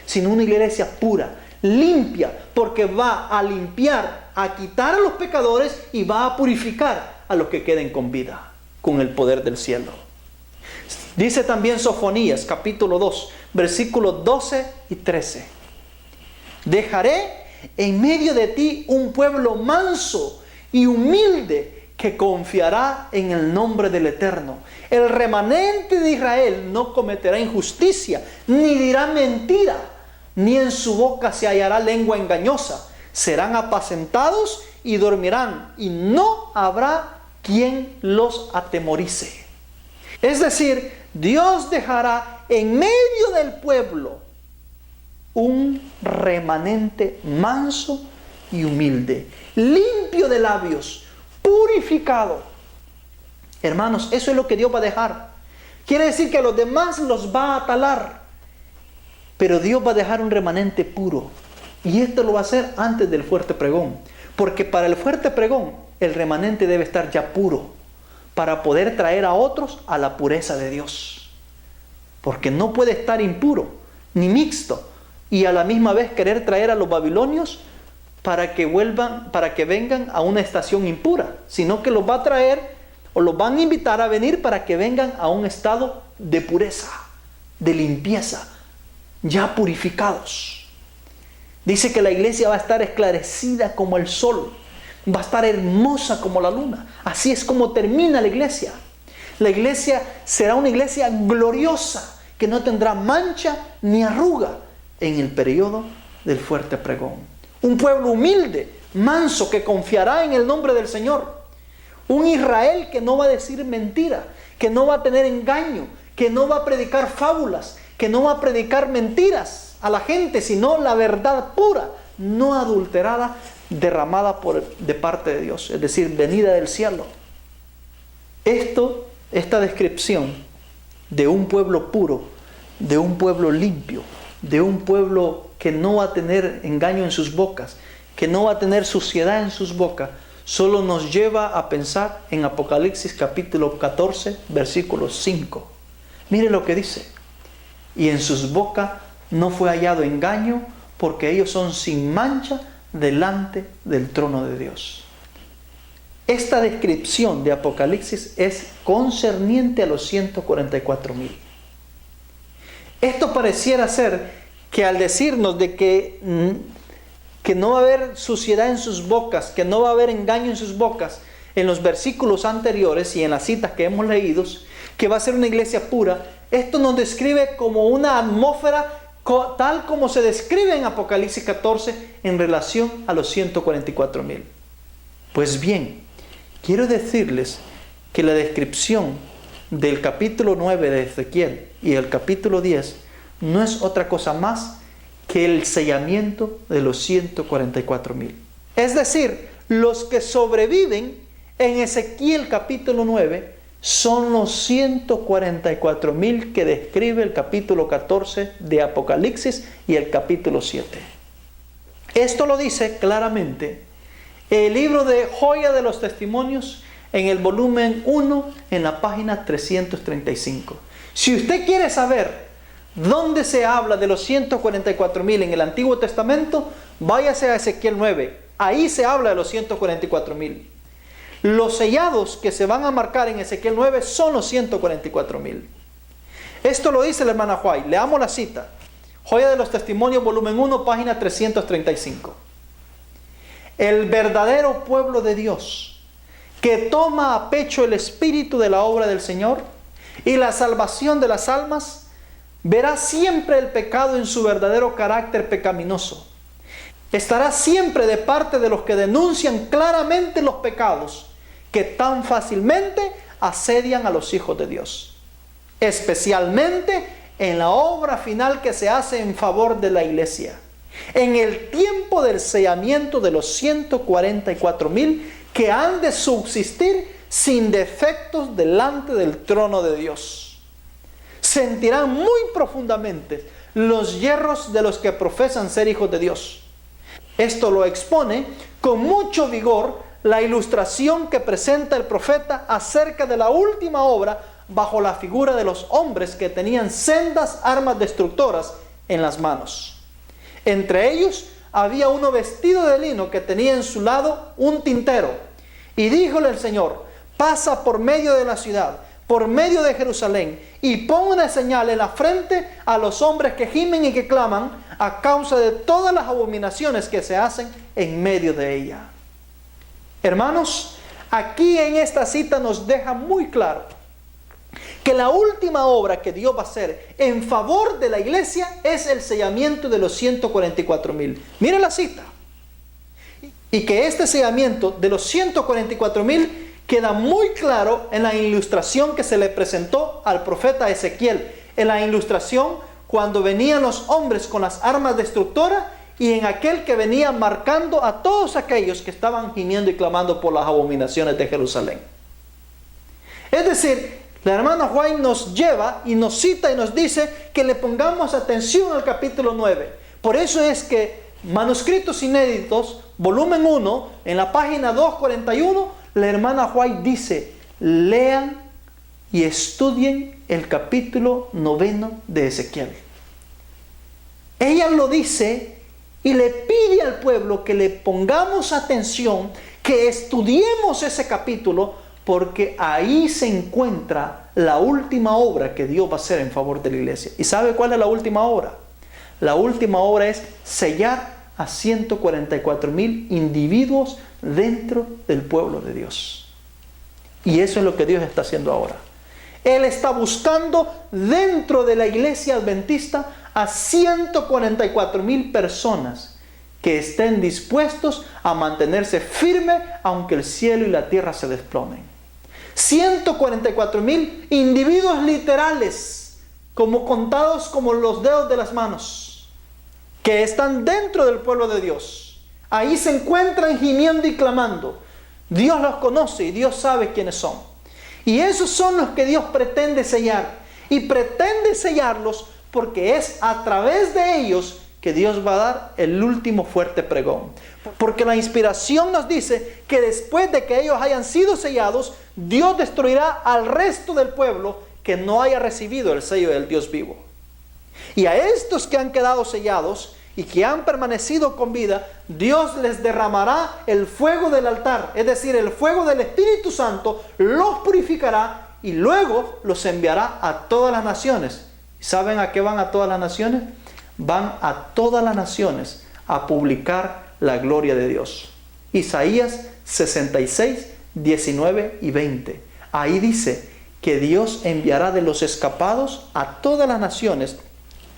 sino una iglesia pura, limpia, porque va a limpiar, a quitar a los pecadores y va a purificar a los que queden con vida, con el poder del cielo. Dice también Sofonías, capítulo 2, versículos 12 y 13. Dejaré en medio de ti un pueblo manso y humilde que confiará en el nombre del Eterno. El remanente de Israel no cometerá injusticia, ni dirá mentira, ni en su boca se hallará lengua engañosa. Serán apacentados y dormirán, y no habrá quien los atemorice. Es decir, Dios dejará en medio del pueblo un remanente manso y humilde, limpio de labios, purificado. Hermanos, eso es lo que Dios va a dejar. Quiere decir que a los demás los va a talar, pero Dios va a dejar un remanente puro. Y esto lo va a hacer antes del fuerte pregón, porque para el fuerte pregón el remanente debe estar ya puro, para poder traer a otros a la pureza de Dios. Porque no puede estar impuro, ni mixto, y a la misma vez querer traer a los babilonios para que vengan a una estación impura, sino que los va a traer o los van a invitar a venir para que vengan a un estado de pureza, de limpieza, ya purificados. Dice que la iglesia va a estar esclarecida como el sol, va a estar hermosa como la luna. Así es como termina la iglesia. La iglesia será una iglesia gloriosa, que no tendrá mancha ni arruga en el periodo del fuerte pregón. Un pueblo humilde, manso, que confiará en el nombre del Señor. Un Israel que no va a decir mentira, que no va a tener engaño, que no va a predicar fábulas, que no va a predicar mentiras a la gente, sino la verdad pura, no adulterada, derramada de parte de Dios, es decir, venida del cielo. Esta descripción de un pueblo puro, de un pueblo limpio, de un pueblo que no va a tener engaño en sus bocas, que no va a tener suciedad en sus bocas, solo nos lleva a pensar en Apocalipsis capítulo 14, versículo 5. Mire lo que dice. Y en sus bocas no fue hallado engaño, porque ellos son sin mancha delante del trono de Dios. Esta descripción de Apocalipsis es concerniente a los 144,000. Esto pareciera ser que al decirnos de que no va a haber suciedad en sus bocas, que no va a haber engaño en sus bocas, en los versículos anteriores y en las citas que hemos leído, que va a ser una iglesia pura, esto nos describe como una atmósfera tal como se describe en Apocalipsis 14 en relación a los 144,000. Pues bien, quiero decirles que la descripción del capítulo 9 de Ezequiel y el capítulo 10 no es otra cosa más que el sellamiento de los 144,000. Es decir, los que sobreviven en Ezequiel capítulo 9 son los 144,000 que describe el capítulo 14 de Apocalipsis y el capítulo 7. Esto lo dice claramente el libro de Joya de los Testimonios en el volumen 1 en la página 335. Si usted quiere saber dónde se habla de los 144,000 en el Antiguo Testamento, váyase a Ezequiel 9. Ahí se habla de los 144,000. Los sellados que se van a marcar en Ezequiel 9 son los 144,000. Esto lo dice la hermana White. Leamos la cita. Joya de los Testimonios, volumen 1, página 335. El verdadero pueblo de Dios, que toma a pecho el espíritu de la obra del Señor y la salvación de las almas, verá siempre el pecado en su verdadero carácter pecaminoso. Estará siempre de parte de los que denuncian claramente los pecados que tan fácilmente asedian a los hijos de Dios, especialmente en la obra final que se hace en favor de la iglesia, en el tiempo del sellamiento de los 144,000 que han de subsistir sin defectos delante del trono de Dios. Sentirán muy profundamente los yerros de los que profesan ser hijos de Dios. Esto lo expone con mucho vigor la ilustración que presenta el profeta acerca de la última obra bajo la figura de los hombres que tenían sendas armas destructoras en las manos. Entre ellos había uno vestido de lino que tenía en su lado un tintero. Y díjole el Señor: pasa por medio de la ciudad, por medio de Jerusalén, y pon una señal en la frente a los hombres que gimen y que claman a causa de todas las abominaciones que se hacen en medio de ella. Hermanos, aquí en esta cita nos deja muy claro que la última obra que Dios va a hacer en favor de la iglesia es el sellamiento de los 144,000. Miren la cita. Y que este sellamiento de los 144,000 queda muy claro en la ilustración que se le presentó al profeta Ezequiel. En la ilustración cuando venían los hombres con las armas destructoras y en aquel que venía marcando a todos aquellos que estaban gimiendo y clamando por las abominaciones de Jerusalén. Es decir, la hermana White nos lleva y nos cita y nos dice que le pongamos atención al capítulo 9. Por eso es que Manuscritos Inéditos, volumen 1, en la página 241, la hermana White dice: lean y estudien el capítulo 9 de Ezequiel. Ella lo dice y le pide al pueblo que le pongamos atención, que estudiemos ese capítulo, porque ahí se encuentra la última obra que Dios va a hacer en favor de la iglesia. ¿Y sabe cuál es la última obra? La última obra es sellar a 144,000 individuos dentro del pueblo de Dios. Y eso es lo que Dios está haciendo ahora. Él está buscando dentro de la iglesia adventista a 144,000 personas que estén dispuestos a mantenerse firmes aunque el cielo y la tierra se desplomen. 144,000 individuos literales, como contados como los dedos de las manos, que están dentro del pueblo de Dios. Ahí se encuentran gimiendo y clamando. Dios los conoce y Dios sabe quiénes son. Y esos son los que Dios pretende sellar. Y pretende sellarlos porque es a través de ellos que Dios va a dar el último fuerte pregón. Porque la inspiración nos dice que después de que ellos hayan sido sellados, Dios destruirá al resto del pueblo que no haya recibido el sello del Dios vivo. Y a estos que han quedado sellados y que han permanecido con vida, Dios les derramará el fuego del altar, es decir, el fuego del Espíritu Santo, los purificará y luego los enviará a todas las naciones. ¿Saben a qué van a todas las naciones? Van a todas las naciones a publicar la gloria de Dios. Isaías 66, 19 y 20. Ahí dice que Dios enviará de los escapados a todas las naciones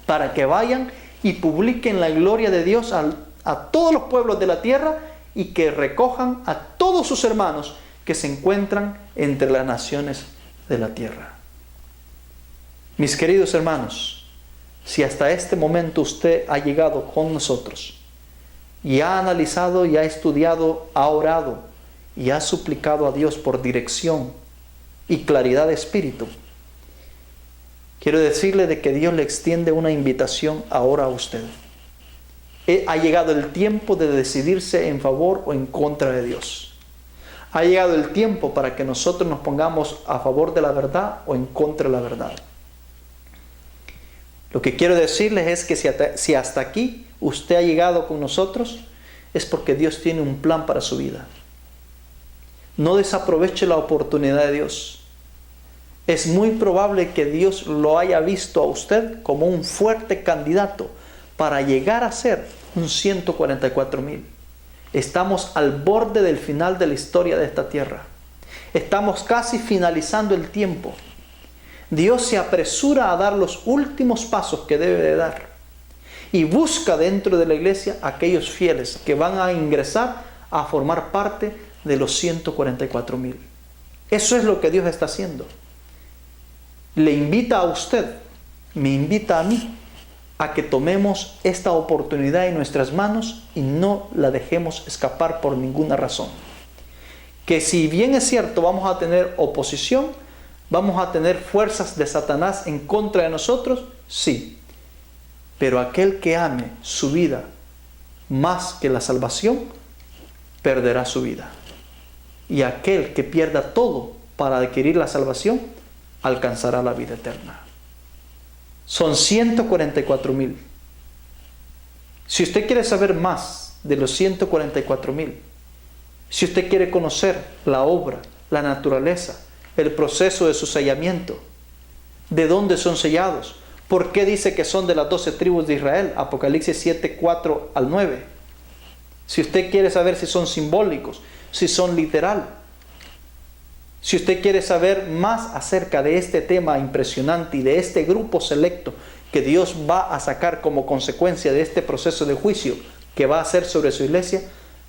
para que vayan y publiquen la gloria de Dios a todos los pueblos de la tierra y que recojan a todos sus hermanos que se encuentran entre las naciones de la tierra. Mis queridos hermanos, si hasta este momento usted ha llegado con nosotros y ha analizado y ha estudiado, ha orado y ha suplicado a Dios por dirección y claridad de espíritu, quiero decirle de que Dios le extiende una invitación ahora a usted. Ha llegado el tiempo de decidirse en favor o en contra de Dios. Ha llegado el tiempo para que nosotros nos pongamos a favor de la verdad o en contra de la verdad. Lo que quiero decirles es que si hasta aquí usted ha llegado con nosotros, es porque Dios tiene un plan para su vida. No desaproveche la oportunidad de Dios. Es muy probable que Dios lo haya visto a usted como un fuerte candidato para llegar a ser un 144,000. Estamos al borde del final de la historia de esta tierra. Estamos casi finalizando el tiempo. Dios se apresura a dar los últimos pasos que debe de dar y busca dentro de la iglesia aquellos fieles que van a ingresar a formar parte de los 144,000. Eso es lo que Dios está haciendo. Le invita a usted, me invita a mí, a que tomemos esta oportunidad en nuestras manos y no la dejemos escapar por ninguna razón. Que si bien es cierto vamos a tener oposición, ¿vamos a tener fuerzas de Satanás en contra de nosotros? Sí. Pero aquel que ame su vida más que la salvación, perderá su vida. Y aquel que pierda todo para adquirir la salvación, alcanzará la vida eterna. Son 144,000. Si usted quiere saber más de los 144,000, si usted quiere conocer la obra, la naturaleza, el proceso de su sellamiento, de dónde son sellados, por qué dice que son de las 12 tribus de Israel, Apocalipsis 7, 4 al 9. Si usted quiere saber si son simbólicos, si son literal, si usted quiere saber más acerca de este tema impresionante y de este grupo selecto que Dios va a sacar como consecuencia de este proceso de juicio que va a hacer sobre su iglesia,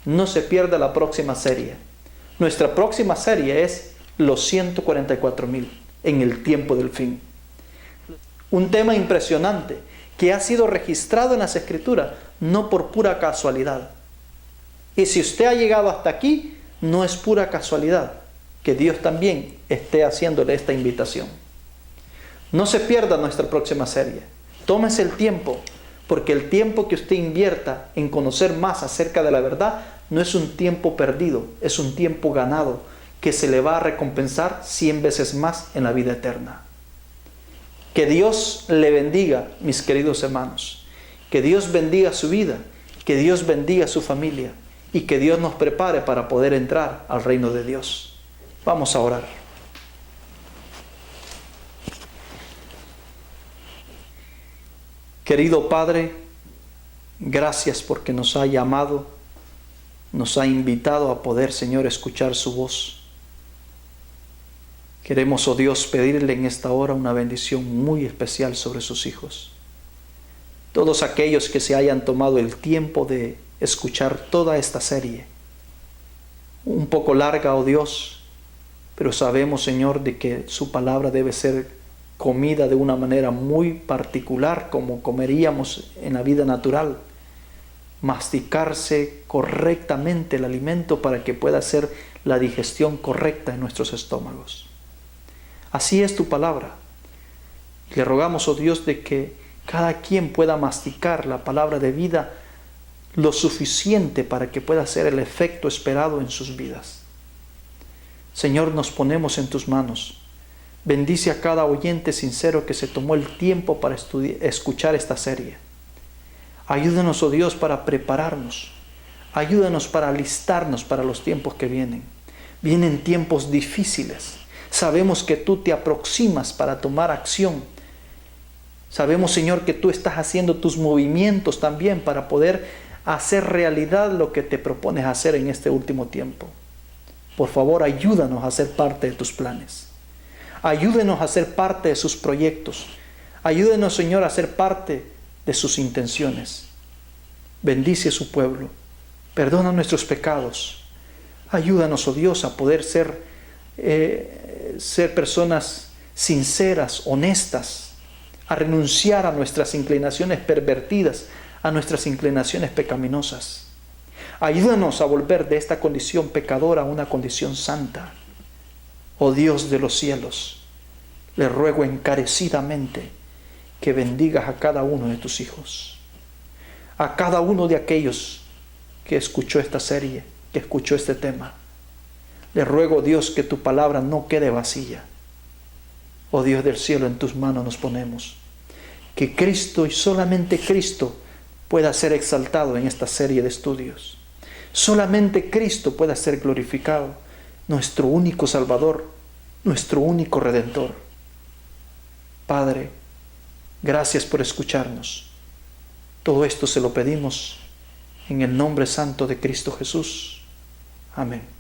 no se pierda la próxima serie. Nuestra próxima serie es los 144,000 en el tiempo del fin. Un tema impresionante que ha sido registrado en las Escrituras, no por pura casualidad. Y si usted ha llegado hasta aquí, no es pura casualidad que Dios también esté haciéndole esta invitación. No se pierda nuestra próxima serie. Tómese el tiempo, porque el tiempo que usted invierta en conocer más acerca de la verdad no es un tiempo perdido, es un tiempo ganado que se le va a recompensar 100 veces más en la vida eterna. Que Dios le bendiga, mis queridos hermanos. Que Dios bendiga su vida, que Dios bendiga su familia y que Dios nos prepare para poder entrar al reino de Dios. Vamos a orar. Querido Padre, gracias porque nos ha llamado, nos ha invitado a poder, Señor, escuchar su voz. Queremos, oh Dios, pedirle en esta hora una bendición muy especial sobre sus hijos. Todos aquellos que se hayan tomado el tiempo de escuchar toda esta serie, un poco larga, oh Dios, pero sabemos, Señor, de que su palabra debe ser comida de una manera muy particular, como comeríamos en la vida natural. Masticarse correctamente el alimento para que pueda hacer la digestión correcta en nuestros estómagos. Así es tu palabra. Le rogamos, oh Dios, de que cada quien pueda masticar la palabra de vida lo suficiente para que pueda hacer el efecto esperado en sus vidas. Señor, nos ponemos en tus manos. Bendice a cada oyente sincero que se tomó el tiempo para escuchar esta serie. Ayúdanos, oh Dios, para prepararnos. Ayúdanos para alistarnos para los tiempos que vienen. Vienen tiempos difíciles. Sabemos que tú te aproximas para tomar acción. Sabemos, Señor, que tú estás haciendo tus movimientos también para poder hacer realidad lo que te propones hacer en este último tiempo. Por favor, ayúdanos a ser parte de tus planes. Ayúdenos a ser parte de sus proyectos. Ayúdenos, Señor, a ser parte de sus intenciones. Bendice a su pueblo. Perdona nuestros pecados. Ayúdanos, oh Dios, a poder ser personas sinceras, honestas, a renunciar a nuestras inclinaciones pervertidas, a nuestras inclinaciones pecaminosas. Ayúdanos a volver de esta condición pecadora a una condición santa. Oh Dios de los cielos, le ruego encarecidamente que bendigas a cada uno de tus hijos, a cada uno de aquellos que escuchó esta serie, que escuchó este tema. Le ruego, Dios, que tu palabra no quede vacía. Oh Dios del cielo, en tus manos nos ponemos. Que Cristo y solamente Cristo pueda ser exaltado en esta serie de estudios. Solamente Cristo pueda ser glorificado, nuestro único Salvador, nuestro único Redentor. Padre, gracias por escucharnos. Todo esto se lo pedimos en el nombre santo de Cristo Jesús. Amén.